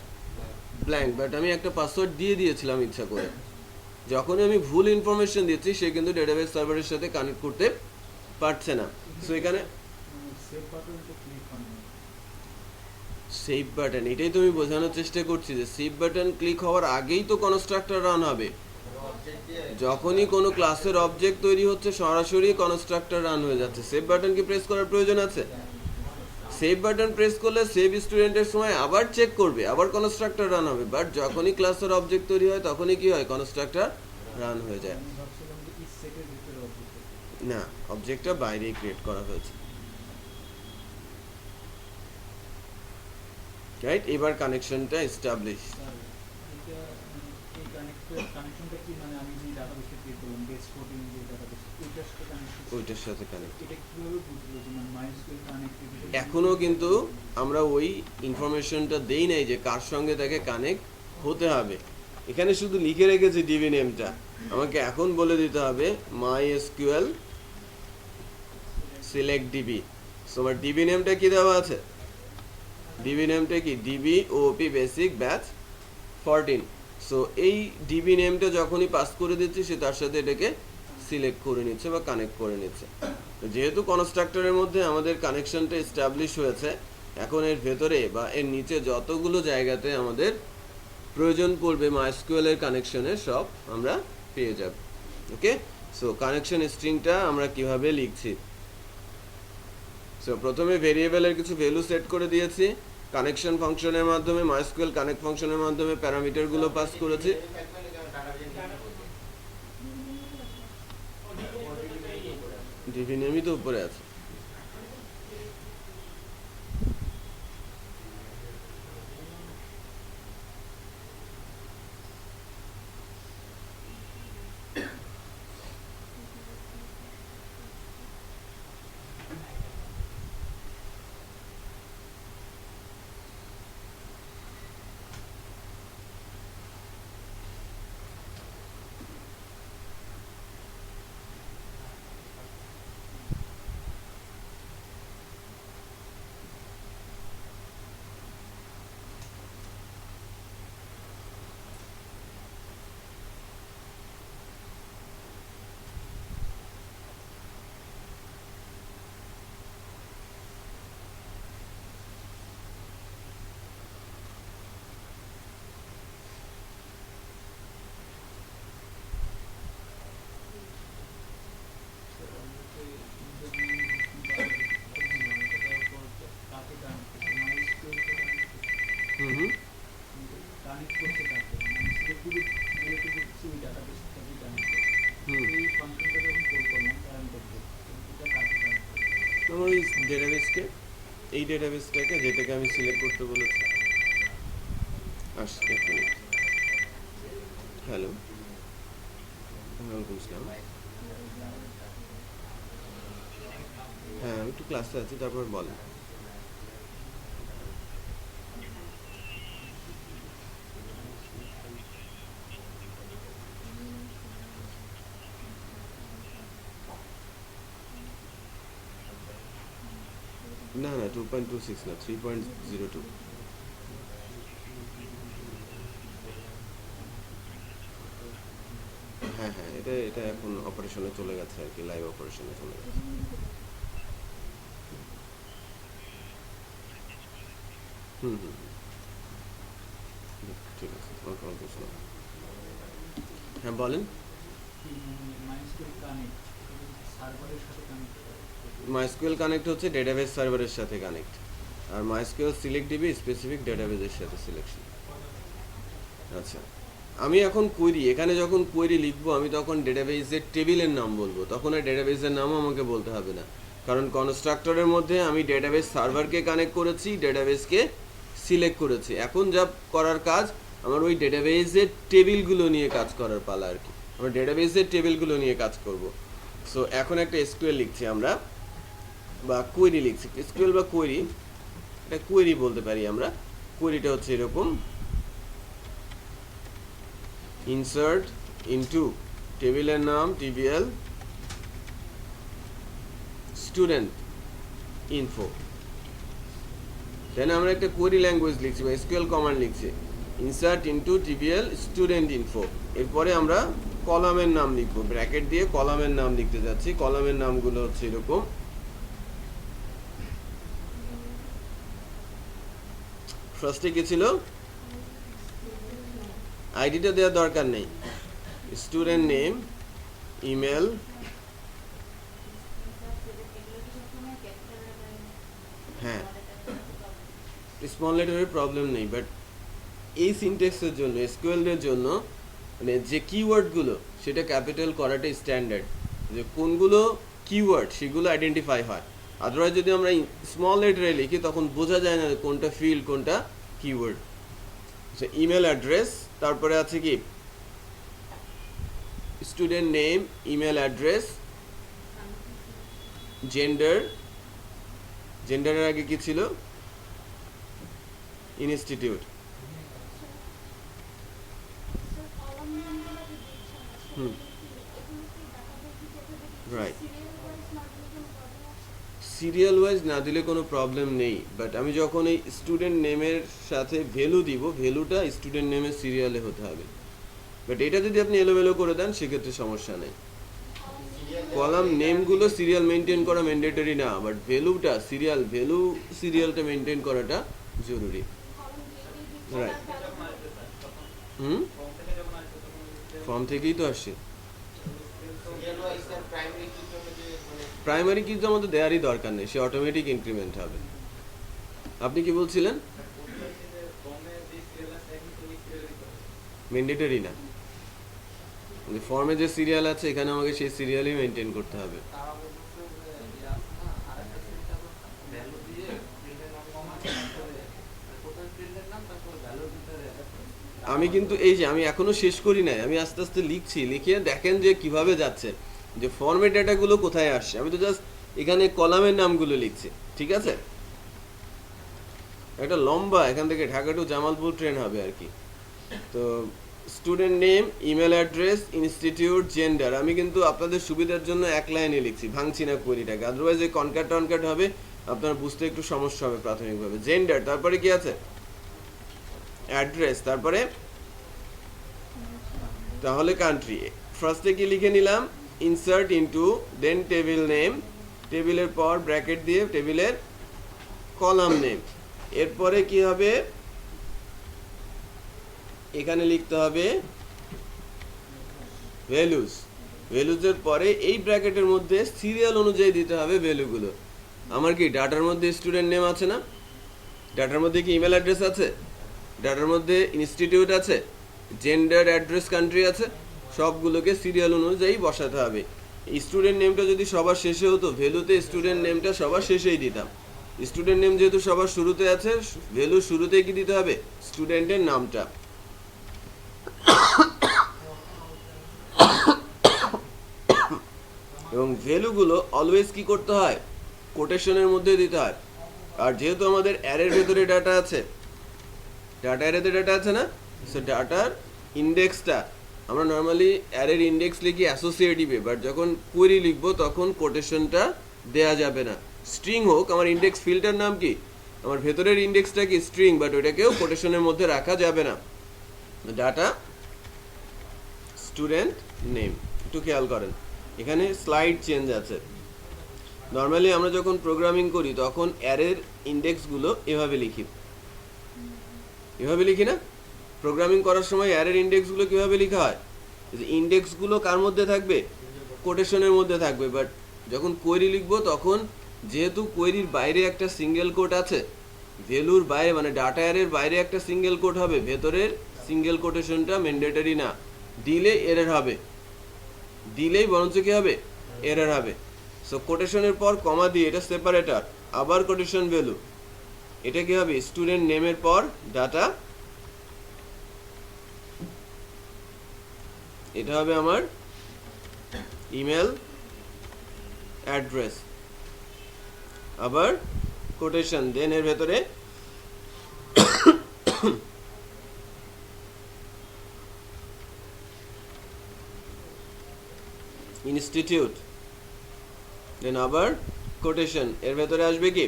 ব্ল্যাঙ্ক, বাট আমি একটা পাসওয়ার্ড দিয়ে দিয়েছিলাম ইচ্ছা করে। যখনই আমি ভুল ইনফরমেশন দিচ্ছি সে কিন্তু ডেটাবেস সার্ভারের সাথে কানেক্ট করতে পারছে না। সো এখানে সেভ বাটনটা ক্লিক হয় না। সেভ বাটন, এটাই তো আমি বোঝানোর চেষ্টা করছি যে সেভ বাটন ক্লিক হওয়ার আগেই তো কনস্ট্রাক্টর রান হবে। অবজেক্ট দিয়ে যখনই কোনো ক্লাসের অবজেক্ট তৈরি হচ্ছে সরাসরি কনস্ট্রাক্টর রান হয়ে যাচ্ছে। সেভ বাটন কি প্রেস করার প্রয়োজন আছে? সেভ বাটন প্রেস করলে সেভ স্টুডেন্টের সময় আবার চেক করবে, আবার কনস্ট্রাক্টর রান হবে, বাট যখনই ক্লাসের অবজেক্ট তৈরি হয় তখনই কি হয়, কনস্ট্রাক্টর রান হয়ে যায়। আমি ভাবছিলাম যে ইস সেটের ভিতরে অবজেক্ট। না, অবজেক্টটা বাইরেই ক্রিয়েট করা হয়েছে, রাইট? এবার কানেকশনটা এস্টাবলিশ। স্যার এটা এই কানেকশনটা কি, মানে আমি যে ডাটাবেসে ক্রিয়েট করলাম বেস 14 যে ডাটাবেস, ওইটার সাথে কানেক্ট, ওইটার সাথে কানেক্ট এটা কিভাবে বুঝলো যে মানে MySQL কানেক্টিভিটি? এখনো কিন্তু আমরা ওই ইনফরমেশনটা দেই নাই যে কার সঙ্গে তাকে কানেক্ট হতে হবে। এখানে শুধু লিখে রেখেছি ডিবি নেমটা, আমাকে এখন বলে দিতে হবে MySQL সিলেক্ট ডিবি। সো আমার ডিবি নেমটা কি দেওয়া আছে, ডিবি নেমটা কি ডিবি ওপি বেসিক ব্যাচ 14। সো এই ডিবি নেমটা যখনই পাস করে দিচ্ছি সে তার সাথে এটাকে সিলেক্ট করে নিচ্ছে বা কানেক্ট করে নিচ্ছে। যেহেতু কনস্ট্রাক্টরের মধ্যে আমাদের কানেকশনটা এস্টাবলিশ হয়েছে, এখন এর ভেতরে বা এর নিচে যতগুলো জায়গাতে আমাদের প্রয়োজন পড়বে MySQL এর কানেকশনের সব আমরা পেয়ে যাব। ওকে, সো কানেকশন স্ট্রিংটা আমরা কিভাবে লিখছি। সো প্রথমে ভেরিয়েবলের কিছু ভ্যালু সেট করে দিয়েছি, কানেকশন ফাংশনের মাধ্যমে MySQL কানেক্ট ফাংশনের মাধ্যমে প্যারামিটারগুলো পাস করেছি। ডিবি নেমই তো উপরে আছে। হুম হুম কানেক্ট করতে থাকে মানে সিলেক্টিভ রিলেটিভ ওই ডাটাবেস থেকে কানেক্ট করে হুম এই ফাংশনটা যখন কল করলাম কারণ করতে এটা কাকে কানেক্ট করে? আমার ওই ডেটাবেসকে, এই ডেটাবেসটাকে যেটাকে আমি সিলেক্ট করতে বলেছি। আসছি এক মিনিট। হ্যালো, ওয়ালাইকুম আসসালাম। হ্যাঁ আমি একটু ক্লাসে আছি, তারপর বলেন। না না 2.26 না 3.02। হ্যাঁ হ্যাঁ, এটা এটা এখন অপারেশনে চলে গেছে আর কি, লাইভ অপারেশনে চলে গেছে। হুম হুম হুম, ঠিক আছে, ওয়ালাইকুম আসসালাম। হ্যাঁ বলেন। MySQL কানেক্ট সার্ভারের সাথে কানেক্ট করে। মাইস্কুয়েল কানেক্ট হচ্ছে ডেটাবেস সার্ভারের সাথে কানেক্ট, আর মাইস্কুয়েল সিলেক্ট দিবে স্পেসিফিক ডেটাবেসের সাথে সিলেকশন। আচ্ছা, আমি এখন কোয়েরি, এখানে যখন কোয়েরি লিখবো আমি তখন ডেটাবেসের টেবিলের নাম বলবো, তখন আর ডেটাবেসের নামও আমাকে বলতে হবে না, কারণ কনস্ট্রাক্টরের মধ্যে আমি ডেটাবেস সার্ভারকে কানেক্ট করেছি, ডেটাবেসকে সিলেক্ট করেছি। এখন যা করার কাজ আমার ওই ডেটাবেসের টেবিলগুলো নিয়ে কাজ করার পালা আর কি, আমরা ডেটাবেসের টেবিলগুলো নিয়ে কাজ করব। সো এখন একটা এসকিউএল লিখছি আমরা, বা কোয়েরি লিখছি, এসকিউএল বা কোয়েরি, এটা কোয়েরি বলতে পারি আমরা। কোয়েরিটা হচ্ছে এরকম, ইনসার্ট ইনটু টেবিলের নাম টিবিএল স্টুডেন্ট ইনফো, দেন আমরা একটা কোয়েরি ল্যাঙ্গুয়েজ লিখছি বা এসকিউএল কমান্ড লিখছি, insert into TBL student info. এরপরে আমরা কলামের নাম লিখবো, ব্র্যাকেট দিয়ে কলামের নাম লিখতে যাচ্ছি। কলামের নামগুলো হচ্ছে এরকম, ফার্স্টে কি ছিল, আইডিটা দেওয়ার দরকার নেই, স্টুডেন্ট নেম, ইমেল, হ্যাঁ স্মল লেটারের প্রবলেম নেই, বাট এই সিনট্যাক্সের জন্য এসকিউএল এর জন্য মানে যে কিওয়ার্ডগুলো সেটা ক্যাপিটাল করাটাই স্ট্যান্ডার্ড, যে কোনগুলো কিওয়ার্ড সেগুলো আইডেন্টিফাই হয়। আদারওয়াইজ যদি আমরা স্মল লেটারে লিখি তখন বোঝা যায় না কোনটা ফিল্ড কোনটা কিওয়ার্ড। ইমেল অ্যাড্রেস, তারপরে আছে কি student name, email address, gender, জেন্ডারের আগে কি ছিল, ইনস্টিটিউট, রাইট। সিরিয়াল ওয়াইজ না দিলে কোনো প্রবলেম নেই, বাট আমি যখন এই স্টুডেন্ট নেমের সাথে ভ্যালু দিব, ভ্যালুটা স্টুডেন্ট নেমের সিরিয়ালে হতে হবে। বাট এটা যদি আপনি এলোমেলো করে দেন সেক্ষেত্রে সমস্যা নেই। কলাম নেমগুলো সিরিয়াল মেনটেন করা ম্যান্ডেটরি না, বাট ভ্যালুটা সিরিয়াল, ভ্যালু সিরিয়ালটা মেনটেন করাটা জরুরি, রাইট। ফর্ম থেকেই তো আসছে, প্রাইমারি কি তো আমাদের দেওয়ারই দরকার নেই, সে অটোমেটিক ইনক্রিমেন্ট হবে। আপনি কি বলছিলেন, ম্যান্ডেটরি না, ফর্মে যে সিরিয়াল আছে এখানে আমাকে সেই সিরিয়ালই মেনটেন করতে হবে। আমি কিন্তু এই যে আমি এখনো শেষ করি নাই, আমি আস্তে আস্তে লিখছি, লিখে দেখেন যে কিভাবে যাচ্ছে, যে ফর্মেট ডাটাগুলো কোথায় আসছে। আমি তো জাস্ট এখানে কলামের নামগুলো লিখছি, ঠিক আছে। একটা লম্বা এখান থেকে ঢাকা টু জামালপুর ট্রেন হবে আর কি। তো student name, email address, institute, gender, আমি কিন্তু আপনাদের সুবিধার জন্য এক লাইনে লিখছি, ভাঙছি না কোয়েরিটাকে, আদারওয়াইজ এই কনক্যাট টনক্যাট হবে, আপনার বুঝতে একটু সমস্যা হবে প্রাথমিকভাবে। জেন্ডার, তারপরে কি আছে, অ্যাড্রেস, তারপরে তাহলে কান্ট্রি। ফার্স্টে কি লিখে নিলাম, ইনসার্ট ইনটু, দেন টেবিল নেম, টেবিলের পর ব্র্যাকেট দিয়ে টেবিলের কলাম নেম। এরপরে কি হবে, এখানে লিখতে হবে ভ্যালুস, ভ্যালুজের পরে এই ব্র্যাকেটের মধ্যে সিরিয়াল অনুযায়ী দিতে হবে ভ্যালুগুলো। আমার কি ডাটার মধ্যে স্টুডেন্ট নেম আছে না, ডাটার মধ্যে কি ইমেল অ্যাড্রেস আছে, ডাটার মধ্যে ইনস্টিটিউট আছে, জেন্ডার, অ্যাড্রেস, কান্ট্রি আছে, সবগুলোকে সিরিয়াল অনুযায়ী বসাতে হবে। স্টুডেন্ট নেমটা যদি সবার শেষে হতো, ভ্যালুতে স্টুডেন্ট নেমটা সবার শেষেই দিতাম। স্টুডেন্ট নেম যেহেতু সবার শুরুতে আছে, ভ্যালু শুরুতেই কি দিতে হবে, স্টুডেন্টের নামটা। এবং ভ্যালুগুলো অলওয়েজ কি করতে হয়, কোটেশনের মধ্যে দিতে হয়। আর যেহেতু আমাদের অ্যারের ভেতরে ডাটা আছে, ডাটা অ্যারেতে ডাটা আছে না, সো ডাটার ইন্ডেক্সটা আমরা নর্মালি অ্যারের ইন্ডেক্স লিখি অ্যাসোসিয়েটিভে, বাট যখন কোয়েরি লিখবো তখন কোটেশনটা দেয়া যাবে না। স্ট্রিং হোক, আমার ইন্ডেক্স ফিল্ডটার নাম কি, আমার ভেতরের ইন্ডেক্সটা কি স্ট্রিং, বাট ওইটাকেও কোটেশনের মধ্যে রাখা যাবে না। ডাটা স্টুডেন্ট নেম, একটু খেয়াল করেন এখানে স্লাইড চেঞ্জ আছে। নর্মালি আমরা যখন প্রোগ্রামিং করি তখন অ্যারের ইন্ডেক্সগুলো এভাবে লিখি, এভাবে লিখি না, প্রোগ্রামিং করার সময় অ্যারের ইন্ডেক্সগুলো কিভাবে লেখা হয়, ইন্ডেক্সগুলো কার মধ্যে থাকবে, কোটেশনের মধ্যে থাকবে। বাট যখন কোয়েরি লিখবো তখন যেহেতু কোয়েরির বাইরে একটা সিঙ্গেল কোট আছে, ভ্যালুর বাইরে মানে ডাটা অ্যারের বাইরে একটা সিঙ্গেল কোট হবে, ভেতরের সিঙ্গেল কোটেশনটা ম্যান্ডেটরি না, দিলে এরর হবে, দিলেই বরঞ্চ কি হবে, এরর হবে। সো কোটেশনের পর কমা দিয়ে এটা সেপারেটর, আবার কোটেশন ভ্যালু, এটা কি হবে, স্টুডেন্ট নেমের পর ডাটা, এটা হবে আমার ইমেল অ্যাড্রেস, আবার কোটেশন, দেন এর ভেতরে ইনস্টিটিউট, দেন আবার কোটেশন, এর ভেতরে আসবে কি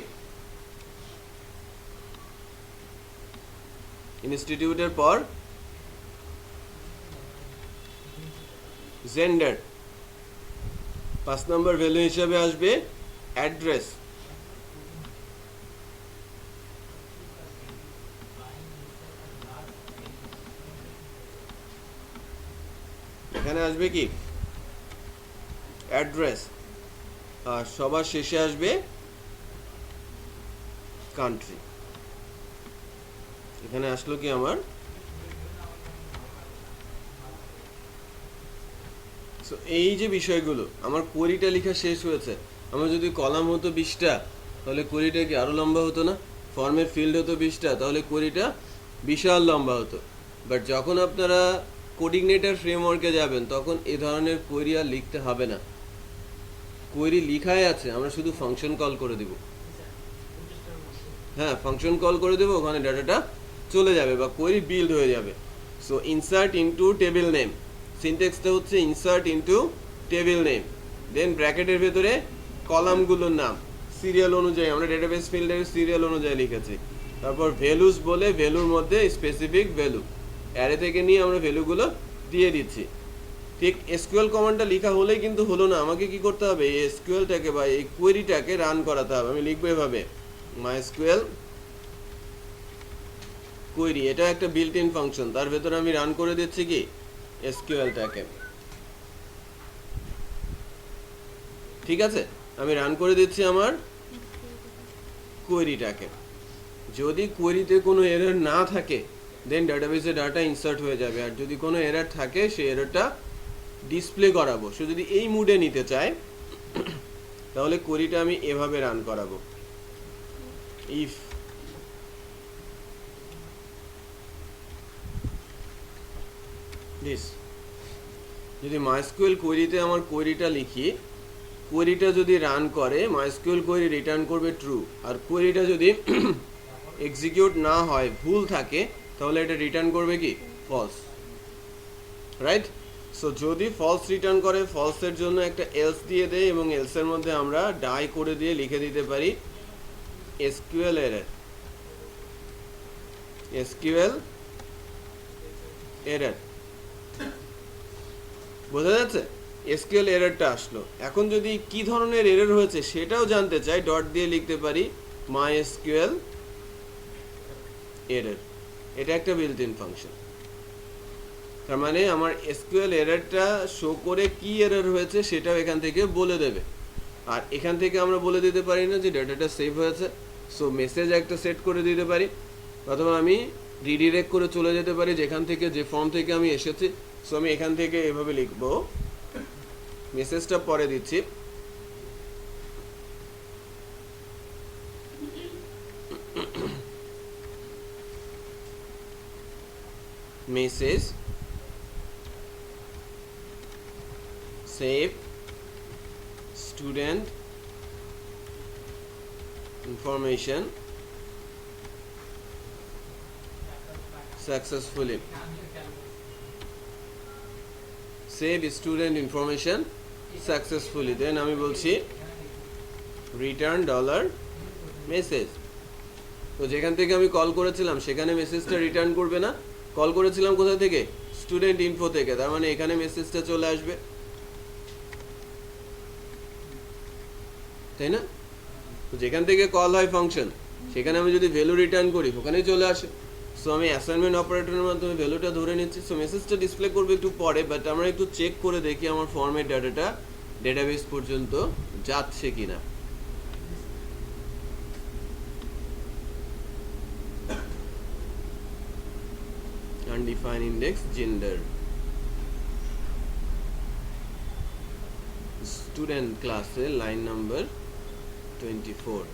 ইনস্টিটিউটের পর জেন্ডার, 5 নম্বর ভ্যালু হিসাবে আসবে অ্যাড্রেস, এখানে আসবে কি অ্যাড্রেস, আর সবার শেষে আসবে কান্ট্রি। এখানে আসলো কি আমার, সো এই যে বিষয়গুলো, আমার কোয়েরিটা লেখা শেষ হয়েছে। আমার যদি কলাম হতো 20টা তাহলে কোয়েরিটা কি আরো লম্বা হতো না? ফর্মের ফিল্ড হতো 20টা তাহলে কোয়েরিটা বিশাল লম্বা হতো। বাট যখন আপনারা কোডিগনেটর ফ্রেমওয়ার্কে যাবেন তখন এই ধরনের কোয়েরি আর লিখতে হবে না, কোয়েরি লিখাই আছে, আমরা শুধু ফাংশন কল করে দিব। হ্যাঁ, ফাংশন কল করে দেবো, ওখানে ডাটাটা চলে যাবে বা কোয়েরি বিল্ড হয়ে যাবে। So insert into table name, সিনট্যাক্সটা হচ্ছে insert into table name, then ব্র্যাকেটের ভেতরে কলামগুলোর নাম সিরিয়াল অনুযায়ী, আমরা ডেটাবেস ফিল্ডের সিরিয়াল অনুযায়ী লিখেছি। তারপর ভ্যালুস বলে ভ্যালুর মধ্যে স্পেসিফিক ভ্যালু, অ্যারে থেকে নিয়ে আমরা ভ্যালুগুলো দিয়ে দিচ্ছি। ঠিক এসকিউএল কমান্ডটা লেখা হলেই কিন্তু হলো না, আমাকে কি করতে হবে, এই এসকিউএলটাকে বা এই কোয়েরিটাকে রান করাতে হবে। আমি লিখবো এভাবে মাইএসকিউএল কোয়েরি, এটা একটা বিল্ট ইন ফাংশন, তার ভেতরে আমি রান করে দিচ্ছি কি এসকিউএলটাকে। ঠিক আছে, আমি রান করে দিচ্ছি আমার কোয়েরিটাকে। যদি কোয়েরিতে কোনো এরর না থাকে দেন ডাটাবেসে ডাটা ইনসার্ট হয়ে যাবে, আর যদি কোনো এরর থাকে সেই এররটা ডিসপ্লে করাবো। সো যদি এই মুডে নিতে চায় তাহলে কোয়েরিটা আমি এভাবে রান করাবো, ইফ দিস। যদি মাইএসকিউএল কোয়েরিতে আমার কোয়েরিটা লিখি, কোয়েরিটা যদি রান করে মাইএসকিউএল কোয়েরি রিটার্ন করবে ট্রু, আর কোয়েরিটা যদি এক্সিকিউট না হয়, ভুল থাকে, তাহলে এটা রিটার্ন করবে কি ফলস, রাইট? সো যদি ফলস রিটার্ন করে, ফলসের জন্য একটা এলস দিয়ে দেয় এবং এলসের মধ্যে আমরা ডাই করে দিয়ে লিখে দিতে পারি এসকিউএল এরর, এসকিউএল এরর। বোঝা যাচ্ছে? এসকিউএল এররটা আসলো। এখন যদি কি ধরনের এরর হয়েছে সেটাও জানতে চাই, ডট দিয়ে লিখতে পারি মাইএসকিউএল এরর। এটা একটা বিল্ট ইন ফাংশন, তার মানে আমার এসকিউএল এররটা শো করে কি এরর হয়েছে সেটাও এখান থেকে বলে দেবে। আর এখান থেকে আমরা বলে দিতে পারি না যে ডাটাটা সেভ হয়েছে, সো মেসেজ একটা সেট করে দিতে পারি, অথবা আমি রিডিরেক্ট করে চলে যেতে পারি যেখান থেকে, যে ফর্ম থেকে আমি এসেছি। সো আমি এখান থেকে এভাবে লিখবো, মেসেজটা পরে দিচ্ছি, message save student information successfully, save student information successfully, then আমি বলছি return dollar message। তো যেখান থেকে আমি কল করেছিলাম সেখানে মেসেজটা রিটার্ন করবে না, কল করেছিলাম কোথা থেকে, স্টুডেন্ট ইনফো থেকে, তার মানে এখানে মেসেজটা চলে আসবে, তাই না? তো যেখান থেকে কল হয় ফাংশন সেখানে আমি যদি ভ্যালু রিটার্ন করি ওখানেই চলে আসে। সো আমি অ্যাসাইনমেন্ট অপারেটরের মাধ্যমে ভ্যালুটা ধরে নিচ্ছি। সো মেসেজটা ডিসপ্লে করবে একটু পরে, বাট আমরা একটু চেক করে দেখি আমার ফর্মের ডাটাটা ডেটাবেস পর্যন্ত যাচ্ছে কিনা। undefined index gender student ক্লাসে লাইন নাম্বার 24।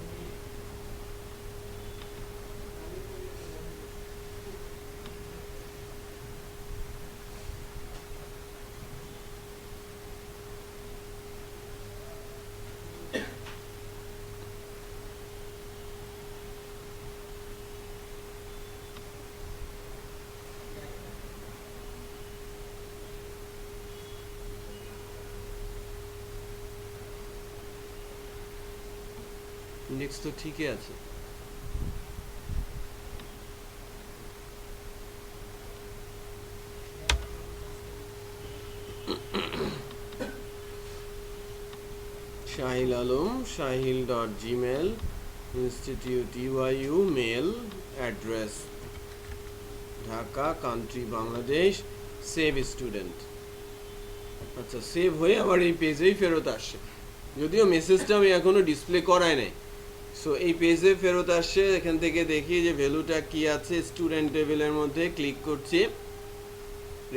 ইন্ডেক্স তো ঠিকই আছে। Shahil Alam shahil.gmail institute UIU male address Dhaka country Bangladesh save student. আচ্ছা, সেভ হয়ে আবার এই পেজেই ফেরত আসে, যদিও মেসেজটা আমি এখনো ডিসপ্লে করাই নাই। সো এই পেজে ফেরত আসছে, এখান থেকে দেখি যে ভ্যালুটা কি আছে। স্টুডেন্ট টেবিলের মধ্যে ক্লিক করছি,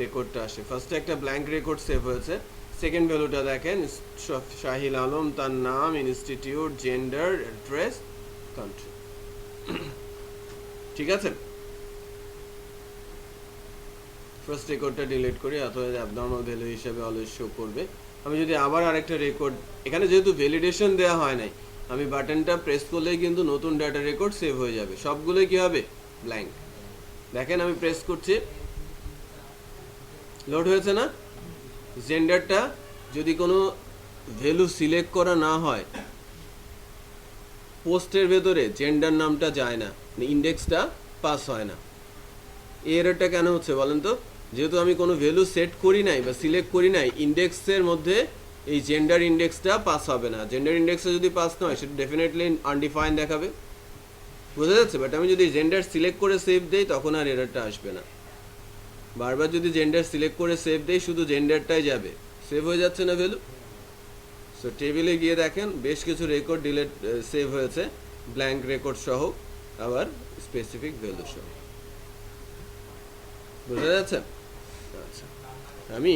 রেকর্ডটা আসে। ফার্স্টে একটা ব্ল্যাঙ্ক রেকর্ড সেভ হয়েছে। সেকেন্ড ভ্যালুটা দেখেন, শাহিল আলম, তার নাম, ইনস্টিটিউট, জেন্ডার, অ্যাড্রেস, কান্ট্রি। ঠিক আছে, ফার্স্ট রেকর্ডটা ডিলিট করি, অথবা অ্যাবনর্মাল ভ্যালু হিসেবে অলওয়েজ শো করবে। আমি যদি আবার আরেকটা রেকর্ড, এখানে যেহেতু ভ্যালিডেশন দেওয়া হয় নাই, আমি বাটনটা প্রেস করলেই কিন্তু নতুন ডাটা রেকর্ড সেভ হয়ে যাবে। সবগুলোই কি হবে? ব্ল্যাঙ্ক। দেখেন আমি প্রেস করছি, লোড হয়েছে না? জেন্ডারটা যদি কোনো ভ্যালু সিলেক্ট করা না হয়, পোস্টের ভেতরে জেন্ডার নামটা যায় না, ইন্ডেক্সটা পাস হয় না। এই এররটা কেন হচ্ছে বলেন তো? যেহেতু আমি কোনো ভ্যালু সেট করি নাই বা সিলেক্ট করি নাই, ইন্ডেক্সের মধ্যে এই জেন্ডার ইন্ডেক্সটা পাস হবে না। জেন্ডার ইন্ডেক্সটা যদি পাস না হয়, সেটা ডেফিনেটলি আনডিফাইন্ড দেখাবে। বোঝা যাচ্ছে? বাট আমি যদি জেন্ডার সিলেক্ট করে সেভ দেই, তখন আর এররটা আসবে না। বারবার যদি জেন্ডার সিলেক্ট করে সেভ দেই, শুধু জেন্ডারটাই যাবে, সেভ হয়ে যাচ্ছে না ভ্যালু। সো টেবিলে গিয়ে দেখেন বেশ কিছু রেকর্ড ডিলিট সেভ হয়েছে, ব্ল্যাঙ্ক রেকর্ড সহ, আবার স্পেসিফিক ভ্যালু সহ। বোঝা যাচ্ছে? আচ্ছা, আমি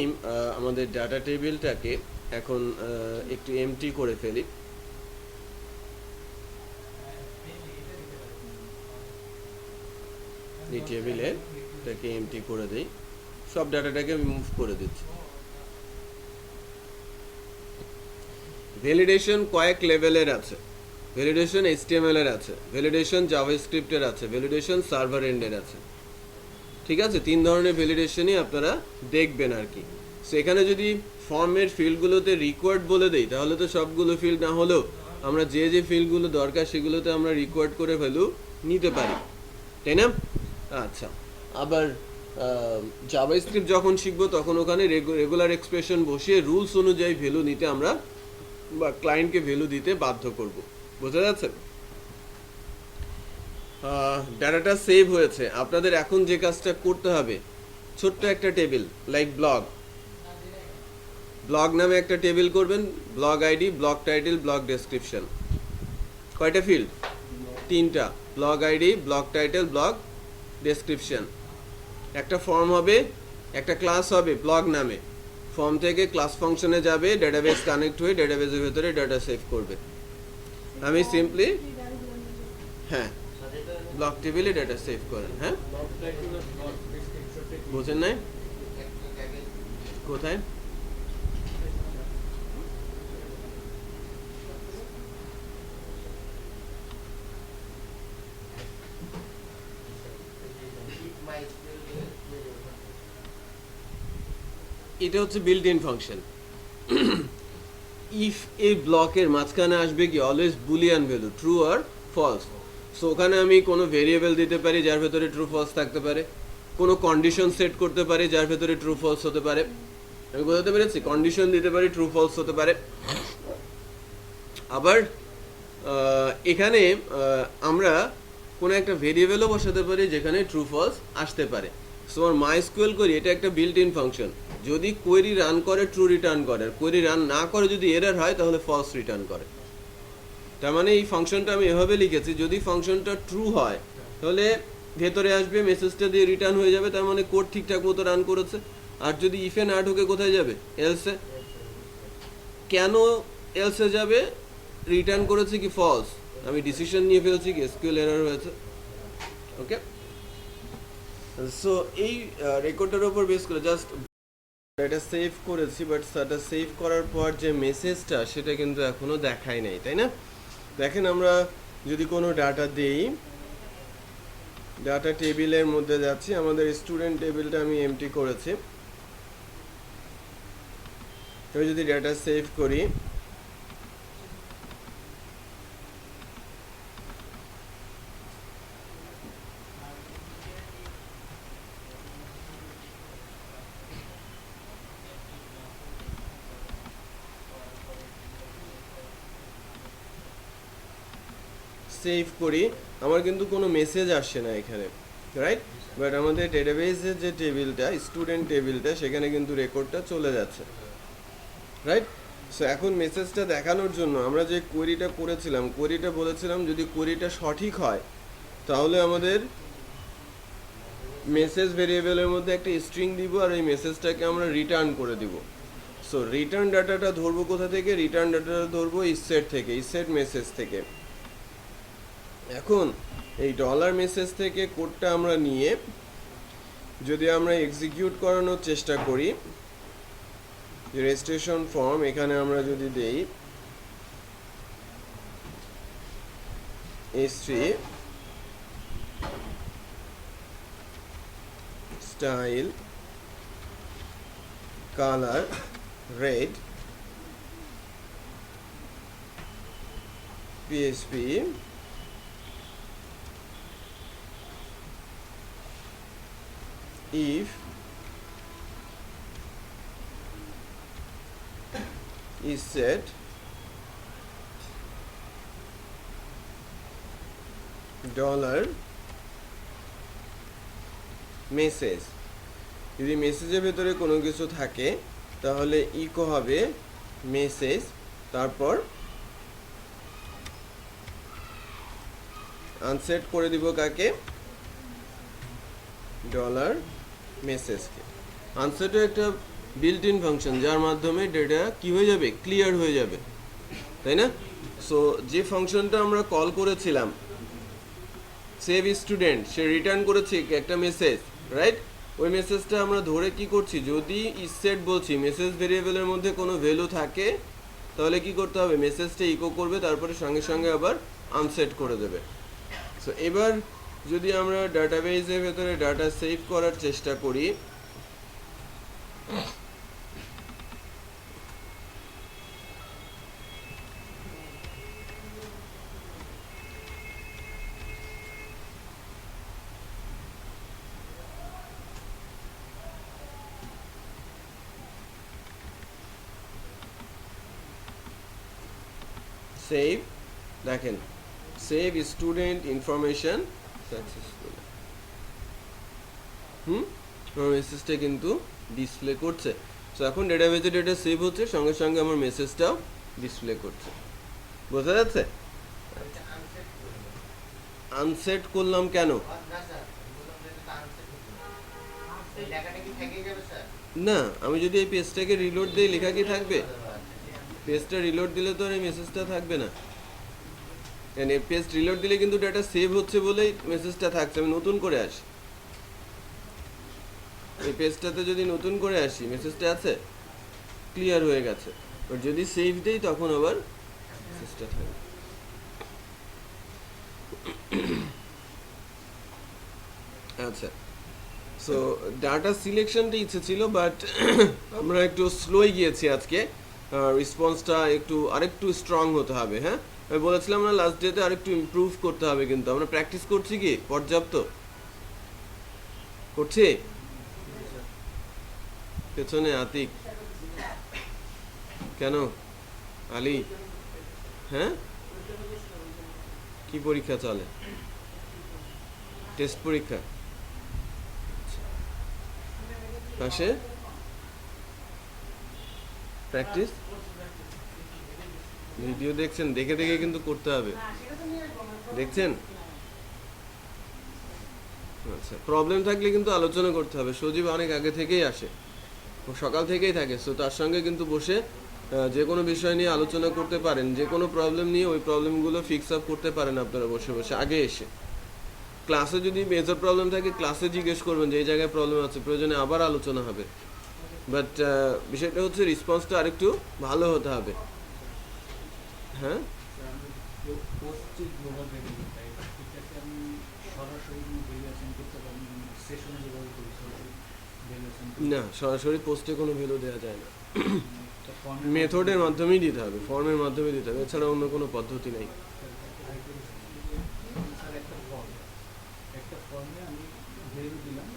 আমাদের ডাটা টেবিলটাকে এখন একটু এমটি করে ফেলি। এই টেবিলে এটাকে এমটি করে দিই, সব ডাটাটাকে আমি মুভ করে দিচ্ছি। ভ্যালিডেশন কয়েক লেভেলের আছে। ভ্যালিডেশন HTML এর আছে, ভ্যালিডেশন জাভাস্ক্রিপ্টের আছে, ভ্যালিডেশন সার্ভার এন্ডের আছে। ঠিক আছে, 3 ধরনের ভ্যালিডেশনই আপনারা দেখবেন আর কি। সেখানে যদি ফর্মের ফিল্ডগুলোতে রিকোয়ার্ড বলে দেই, তাহলে তো সবগুলো ফিল্ড না হলেও আমরা যে যে ফিল্ডগুলো দরকার সেগুলোতে আমরা রিকোয়ার্ড করে ভ্যালু নিতে পারি, তাই না? আচ্ছা, আবার জাভাস্ক্রিপ্ট যখন শিখবো, তখন ওখানে রেগুলার এক্সপ্রেশন বসিয়ে রুলস অনুযায়ী ভ্যালু নিতে আমরা, বা ক্লায়েন্টকে ভ্যালু দিতে বাধ্য করব। বোঝা যাচ্ছে? ডাটাটা সেভ হয়েছে। আপনাদের এখন যে কাজটা করতে হবে, ছোট্ট একটা টেবিল লাইক ব্লগ নামে একটা টেবিল করবেন। Blog ID, blog title, blog description. কয়টা ফিল্ড? 3টা। Blog ID, blog title, blog description. একটা ফর্ম হবে, একটা ক্লাস হবে ব্লগ নামে। ফর্ম থেকে ক্লাস ফাংশনে যাবে, ডেটাবেস কানেক্ট হয়ে ডেটাবেসের ভেতরে ডাটা সেভ করবে। আমি সিম্পলি, হ্যাঁ, ব্লক টেবিলে ডাটা সেভ করেন। হ্যাঁ, বোঝেন নাই? কোথায়? এটা হচ্ছে বিল্ট ইন ফাংশন। ইফ এই ব্লকের মাঝখানে আসবে কি অলওয়েজ বুলিয়ান ভ্যালু, ট্রু আর ফলস। সো ওখানে আমি কোনো ভেরিয়েবল দিতে পারি যার ভেতরে ট্রু ফলস থাকতে পারে, কোনো কন্ডিশন সেট করতে পারি যার ভেতরে ট্রু ফলস হতে পারে। আমি বোঝাতে পেরেছি? কন্ডিশন দিতে পারি, ট্রু ফলস হতে পারে। আবার এখানে আমরা কোনো একটা ভেরিয়েবলও বসাতে পারি যেখানে ট্রু ফলস আসতে পারে। সো আমার মাইস্কুয়েল করি, এটা একটা বিল্ট ইন ফাংশন। যদি কোয়েরি রান করে ট্রু রিটার্ন করে, আর কোয়েরি রান না করে যদি এরর হয় তাহলে ফলস রিটার্ন করে। তার মানে এই ফাংশনটা আমি এভাবে লিখেছি, যদি ফাংশনটা ট্রু হয় তাহলে ভেতরে আসবে, মেসেজটা দিয়ে রিটার্ন হয়ে যাবে, তার মানে কোড ঠিকঠাক মতো রান করেছে। আর যদি ইফে না ঢোকে কোথায় যাবে? এলসে। কেন এলসে যাবে? রিটার্ন করেছে কি ফলস, আমি ডিসিশন নিয়ে ফেলছি কি এসকিউএল এরর হয়েছে। ওকে, সো এই রেকর্ডটার উপর বেস করে জাস্ট এটা সেভ করেছি, বাট সেটা সেভ করার পর যে মেসেজটা সেটা কিন্তু এখনো দেখাই নাই, তাই না? দেখেন আমরা যদি কোনো ডাটা দেই, ডাটা টেবিলের মধ্যে যাচ্ছি, আমাদের স্টুডেন্ট টেবিলটা আমি এমটি করেছি। তো যদি ডাটা সেভ করি, সেভ করি, আমার কিন্তু কোনো মেসেজ আসছে না এখানে, রাইট? বাট আমাদের ডেটাবেসের যে টেবিলটা, স্টুডেন্ট টেবিলটা, সেখানে কিন্তু রেকর্ডটা চলে যাচ্ছে, রাইট? সো এখন মেসেজটা দেখানোর জন্য আমরা যে কোয়েরিটা করেছিলাম, কোয়েরিটা বলেছিলাম যদি কোয়েরিটা সঠিক হয় তাহলে আমাদের মেসেজ ভেরিয়েবলের মধ্যে একটা স্ট্রিং দিব, আর এই মেসেজটাকে আমরা রিটার্ন করে দিব। সো রিটার্ন ডাটাটা ধরবো কোথা থেকে? রিটার্ন ডাটাটা ধরবো ইসেট থেকে, ইসেট মেসেজ থেকে। এখন এই ডলার মেসেজ থেকে কোডটা আমরা নিয়ে যদি আমরা এক্সিকিউট করানোর চেষ্টা করি, রেজিস্ট্রেশন ফর্ম এখানে আমরা যদি দেই s3 style colour red PHP if is set dollar message, যদি মেসেজের ভেতরে কোনো কিছু থাকে তাহলে ইকো হবে মেসেজ, তারপর আনসেট করে দিব কাকে? ডলার মেসেজকে। আনসেটও একটা বিল্ট ইন ফাংশন যার মাধ্যমে ডেটা কি হয়ে যাবে? ক্লিয়ার হয়ে যাবে, তাই না? সো যে ফাংশনটা আমরা কল করেছিলাম সেভ স্টুডেন্ট, সে রিটার্ন করেছে একটা মেসেজ, রাইট? ওই মেসেজটা আমরা ধরে কি করছি? যদি ইসেট বলছি, মেসেজ ভেরিয়েবলের মধ্যে কোনো ভ্যালু থাকে তাহলে কি করতে হবে? মেসেজটা ইকো করবে, তারপরে সঙ্গে সঙ্গে আবার আনসেট করে দেবে। সো এবার যদি আমরা ডাটাবেসের ভেতরে ডাটা সেভ করার চেষ্টা করি, সেভ, দেখেন সেভ স্টুডেন্ট ইনফরমেশন সাকসেসফুল, আমার মেসেজটা কিন্তু ডিসপ্লে করছে। সো এখন ডেটাবেসে ডেটা সেভ হচ্ছে, সঙ্গে সঙ্গে আমার মেসেজটাও ডিসপ্লে করছে। বোঝা যাচ্ছে? আনসেট করলাম কেন? না, আমি যদি এই পেজটাকে রিলোড দিই লেখা কি থাকবে? পেজটা রিলোড দিলে তো আর এই মেসেজটা থাকবে না। মানে পেজ রিলোড দিলে কিন্তু ডাটা সেভ হচ্ছে বলেই মেসেজটা থাকছে। আমি নতুন করে আসি, এই পেজটাতে যদি নতুন করে আসি, মেসেজটা আছে, ক্লিয়ার হয়ে গেছে। বাট যদি সেভ দেই তখন আবার মেসেজটা থাকবে। আচ্ছা, সো ডাটা সিলেকশনটা ইচ্ছে ছিল, বাট আমরা একটু স্লোই গিয়েছি আজকে। রেসপন্সটা আরেকটু স্ট্রং হতে হবে। হ্যাঁ, আমি বলেছিলাম না লাস্ট ডেতে আরেকটু ইমপ্রুভ করতে হবে, কিন্তু আমরা প্র্যাকটিস করছি কি পর্যাপ্ত? করছি? পেছনে আতিক কেন? আলী, হ্যাঁ কি পরীক্ষা চলে? টেস্ট পরীক্ষা। পাশে প্র্যাকটিস ভিডিও দেখছেন, দেখে দেখে কিন্তু করতে হবে, দেখছেন? আচ্ছা, প্রবলেম থাকলে কিন্তু আলোচনা করতে হবে। সজীব অনেক আগে থেকেই আসে, ও সকাল থেকেই থাকে, সো তার সঙ্গে কিন্তু বসে যে কোনো বিষয় নিয়ে আলোচনা করতে পারেন। যে কোনো প্রবলেম নিয়ে ওই প্রবলেমগুলো ফিক্স আপ করতে পারেন আপনারা বসে বসে আগে এসে। ক্লাসে যদি মেজর প্রবলেম থাকে ক্লাসে জিজ্ঞেস করবেন যে এই জায়গায় প্রবলেম আছে, প্রয়োজনে আবার আলোচনা হবে। বাট বিষয়টা হচ্ছে রেসপন্সটা আরেকটু ভালো হতে হবে। হ্যাঁ, পোস্টে গ্লোবাল ভ্যারিয়েবল টাইপ এটাকে আমি সরাসরি কোনো ভ্যালুয়েশন করতে পারি না, সেশনে যেভাবে করি সরাসরি ভ্যালুয়েশন না, সরাসরি পোস্টে কোনো ভ্যালু দেওয়া যায় না, ফর্মের মেথডের মাধ্যমেই দিতে হবে, ফর্মের মাধ্যমে দিতে হবে, এছাড়া অন্য কোনো পদ্ধতি নেই। স্যার একটা ফর্মে আমি ভ্যালু দিলাম,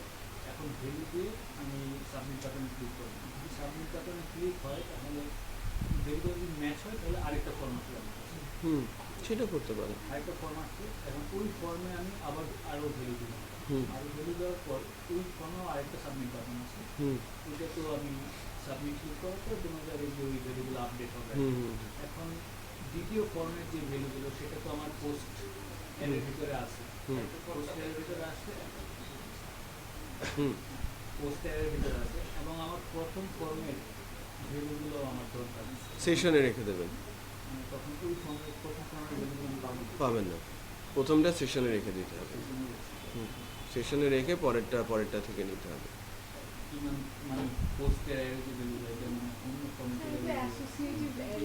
এখন ভ্যালু দিয়ে আমি সাবমিট বাটনে ক্লিক করব। যদি সাবমিট বাটনে ক্লিক হয় তাহলে ভ্যালু যদি ম্যাচ হয় তাহলে আরেকটা ফর্ম আসবে, সেটা করতে পারেন। আরেকটা ফর্ম আসবে। এখন ওই ফর্মে আমি আবার আরও ভ্যালু দিলাম, আরও ভ্যালু দেওয়ার পর ওই ফর্মেও আরেকটা সাবমিট বাটন আছে, ওইটা তো আমি সাবমিট ক্লিক করার পর তোমার যাবে যে ওই ভ্যালুগুলো আপডেট হবে। এখন দ্বিতীয় ফর্মের যে ভ্যালুগুলো সেটা তো আমার পোস্ট এর ভিতরে আছে, পোস্ট এর ভিতরে আছে, পোস্ট এর ভিতরে আছে, এবং আমার প্রথম ফর্মের ভ্যালুগুলো আমার দরকার, সেশনে রেখে দেবেন, তখন ওই ফর্মের প্রথম ফর্মের ভ্যালুগুলো আমি পাবেন না, প্রথমটা সেশনে রেখে দিতে হবে, সেশনে রেখে পরেরটা থেকে নিতে হবে। মানে পোস্টের যে ভ্যালুগুলো যেমন অন্য ফর্মের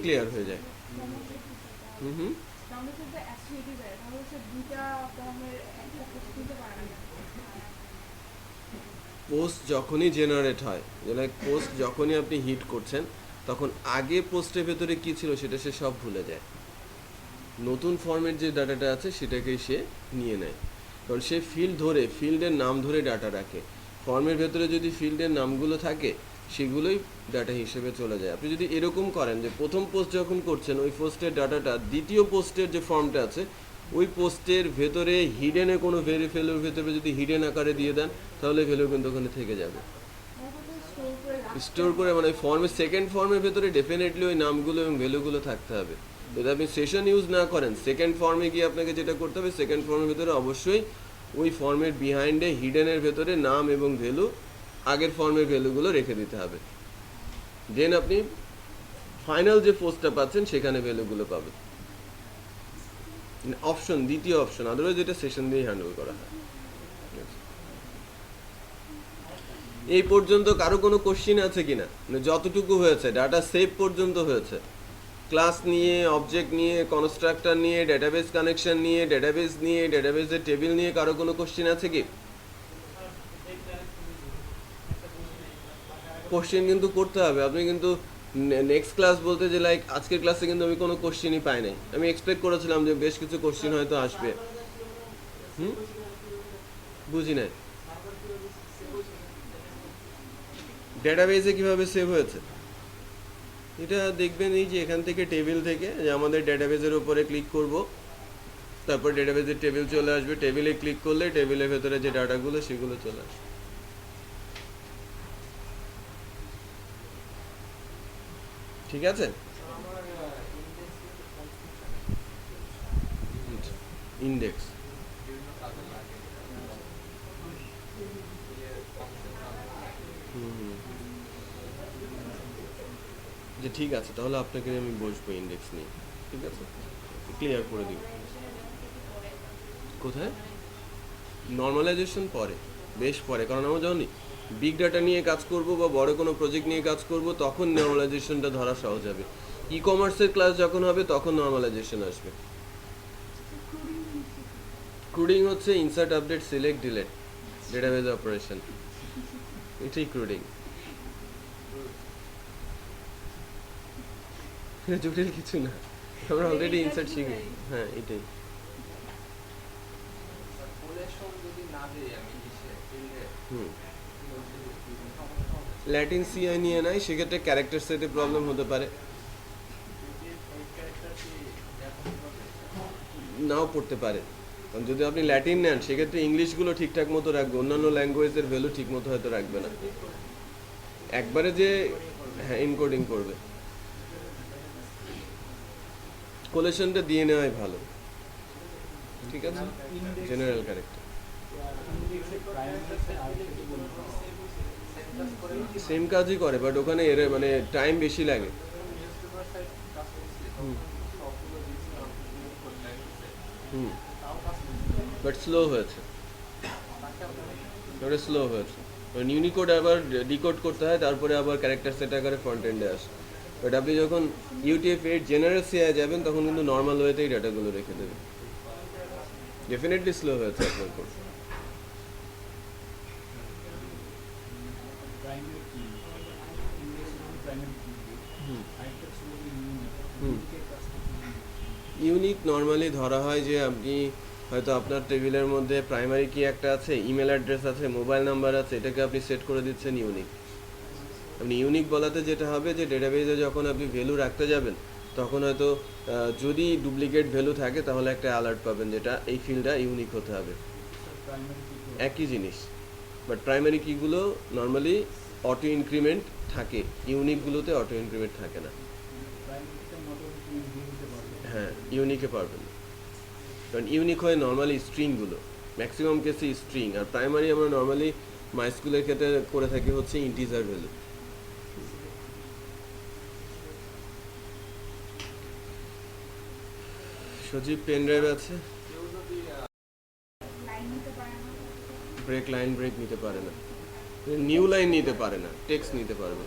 ক্লিয়ার হয়ে যায়। পোস্ট যখনই জেনারেট হয়, লাইক পোস্ট যখনই আপনি হিট করছেন, তখন আগে পোস্টের ভেতরে কী ছিল সেটা সে সব ভুলে যায়। নতুন ফর্মের যে ডাটাটা আছে সেটাকেই সে নিয়ে নেয়, কারণ সে ফিল্ডের নাম ধরে ডাটা রাখে। ফর্মের ভেতরে যদি ফিল্ডের নামগুলো থাকে সেগুলোই ডাটা হিসেবে চলে যায়। আপনি যদি এরকম করেন যে প্রথম পোস্ট যখন করছেন ওই পোস্টের ডাটাটা দ্বিতীয় পোস্টের যে ফর্মটা আছে ওই পোস্টের ভেতরে হিডেনে কোনো ভ্যালুর ভেতরে যদি হিডেন আকারে দিয়ে দেন তাহলে ভ্যালু কিন্তু ওখানে থেকে যাবে। স্টোর করে মানে সেকেন্ড ফর্মের ভেতরে ডেফিনেটলি ওই নামগুলো এবং ভ্যালুগুলো থাকতে হবে। যদি আপনি সেশন ইউজ না করেন, সেকেন্ড ফর্মে গিয়ে আপনাকে যেটা করতে হবে, সেকেন্ড ফর্মের ভেতরে অবশ্যই ওই ফর্মের বিহাইন্ডে হিডেনের ভেতরে নাম এবং ভ্যালু আগের ফর্মের ভ্যালুগুলো রেখে দিতে হবে। দেন আপনি ফাইনাল যে পোস্টটা পাচ্ছেন সেখানে ভ্যালুগুলো পাবেন। অপশন, দ্বিতীয় অপশন, আদারওয়াইজ এটা সেশন দিয়ে হ্যান্ডেল করা হয়। এই পর্যন্ত কারো কোনো কোশ্চিন আছে কিনা? যতটুকু হয়েছে ডাটা সেভ পর্যন্ত হয়েছে, ক্লাস নিয়ে, অবজেক্ট নিয়ে, কনস্ট্রাক্টর নিয়ে, ডেটাবেস কানেকশন নিয়ে, ডেটাবেসের টেবিল নিয়ে কারো কোনো কোশ্চিন আছে কি? কোশ্চিন কিন্তু করতে হবে। আপনি কিন্তু নেক্সট ক্লাস বলতে যে লাইক আজকের ক্লাসে কিন্তু আমি কোনো কোশ্চিনই পাই নাই। আমি এক্সপেক্ট করেছিলাম যে বেশ কিছু কোশ্চিন হয়তো আসবে। বুঝি নাই ডেটাবেসে কিভাবে সেভ হয়েছে এটা দেখবেন। এই যে এখান থেকে টেবিল থেকে যে আমাদের ডেটাবেসের উপরে ক্লিক করব, তারপর ডেটাবেসের টেবিল চলে আসবে, টেবিলে ক্লিক করলে টেবিলের ভেতরে যে ডাটাগুলো সেগুলো চলে আসবে। ঠিক আছে, ইন্ডেক্স যে ঠিক আছে, তাহলে আপনাকে আমি বসবো ইন্ডেক্স নিয়ে। ঠিক আছে, ক্লিয়ার করে দিব। কোথায় নর্মালাইজেশন পরে, বেশ পরে, কারণ আমরা যখন বিগ ডাটা নিয়ে কাজ করব বা বড় কোনো প্রজেক্ট নিয়ে কাজ করব তখন নর্মালাইজেশনটা ধরা সহজ হবে। ই কমার্সের ক্লাস যখন হবে তখন নর্মালাইজেশন আসবে। ক্রুডিং হচ্ছে insert, update, select, delete, database operation, এটাই ক্রুডিং। জটিল কিছু না, আমরা অলরেডি ইনসার্ট শিখি। হ্যাঁ, এটাই। ল্যাটিন সিআই নিয়ে নাই, সেক্ষেত্রে ক্যারেক্টার সেটে প্রবলেম হতে পারে, নাও পড়তে পারে। কারণ যদি আপনি ল্যাটিন নেন সেক্ষেত্রে ইংলিশগুলো ঠিকঠাক মতো রাখবে, অন্যান্য ল্যাঙ্গুয়েজের ভ্যালু ঠিক মতো হয়তো রাখবে না, একবারে যে হ্যাঁ ইনকোডিং করবে। কোলেশনটা দিয়ে নেওয়াই ভালো, ঠিক আছে, ইন্ডেক্স জেনারেল ক্যারেক্টার ইন্ডেক্সে প্রাইমারিতে আরেকটা কি বলবো সেম কাজই করে, বাট ওখানে এর মানে টাইম বেশি লাগে। হুম, বাট স্লো হয়েছে, ওটা স্লো হয়েছে। ইউনিকোড আবার ডিকোড করতে হয়, তারপরে আবার ক্যারেক্টার সেট আকারে ফ্রন্ট এন্ডে আসে। বাট আপনি যখন UTF-8 জেনারেল সিআই যাবেন তখন কিন্তু নর্মাল ওয়েতেই ডাটাগুলো রেখে দেবে। ডেফিনেটলি স্লো হয়েছে আপনার কোড। প্রাইমারি কি ইন্ডেক্সে যখন প্রাইমারি কি আরেকটা ছিল যে হুম। ইউনিকের কাজটা কি ইউনিক নর্মালি ধরা হয় যে আপনি হয়তো আপনার টেবিলের মধ্যে প্রাইমারি কি একটা আছে, ইমেল অ্যাড্রেস আছে, মোবাইল নাম্বার আছে, এটাকে আপনি সেট করে দিচ্ছেন ইউনিক। আপনি ইউনিক বলাতে যেটা হবে যে ডেটাবেজে যখন আপনি ভ্যালু রাখতে যাবেন তখন হয়তো যদি ডুপ্লিকেট ভ্যালু থাকে তাহলে একটা অ্যালার্ট পাবেন যেটা এই ফিল্ডটা ইউনিক হতে হবে। প্রাইমারি কি একই জিনিস, বাট প্রাইমারি কিগুলো নর্মালি অটো ইনক্রিমেন্ট থাকে, ইউনিকগুলোতে অটো ইনক্রিমেন্ট থাকে না। প্রাইমারিতে নতুন কি দিয়ে দিতে পারবে হ্যাঁ, ইউনিকে পারবেন না, কারণ ইউনিক হয় নর্মালি স্ট্রিংগুলো, ম্যাক্সিমাম কেসে স্ট্রিং। আর প্রাইমারি আমরা নর্মালি মাইস্কুলের ক্ষেত্রে করে থাকি হচ্ছে ইন্টিজার ভ্যালু। সজীব পেন ড্রাইভ আছে, ব্রেক লাইন ব্রেক নিতে পারে না, নিউ লাইন নিতে পারে না, টেক্সট নিতে পারবে।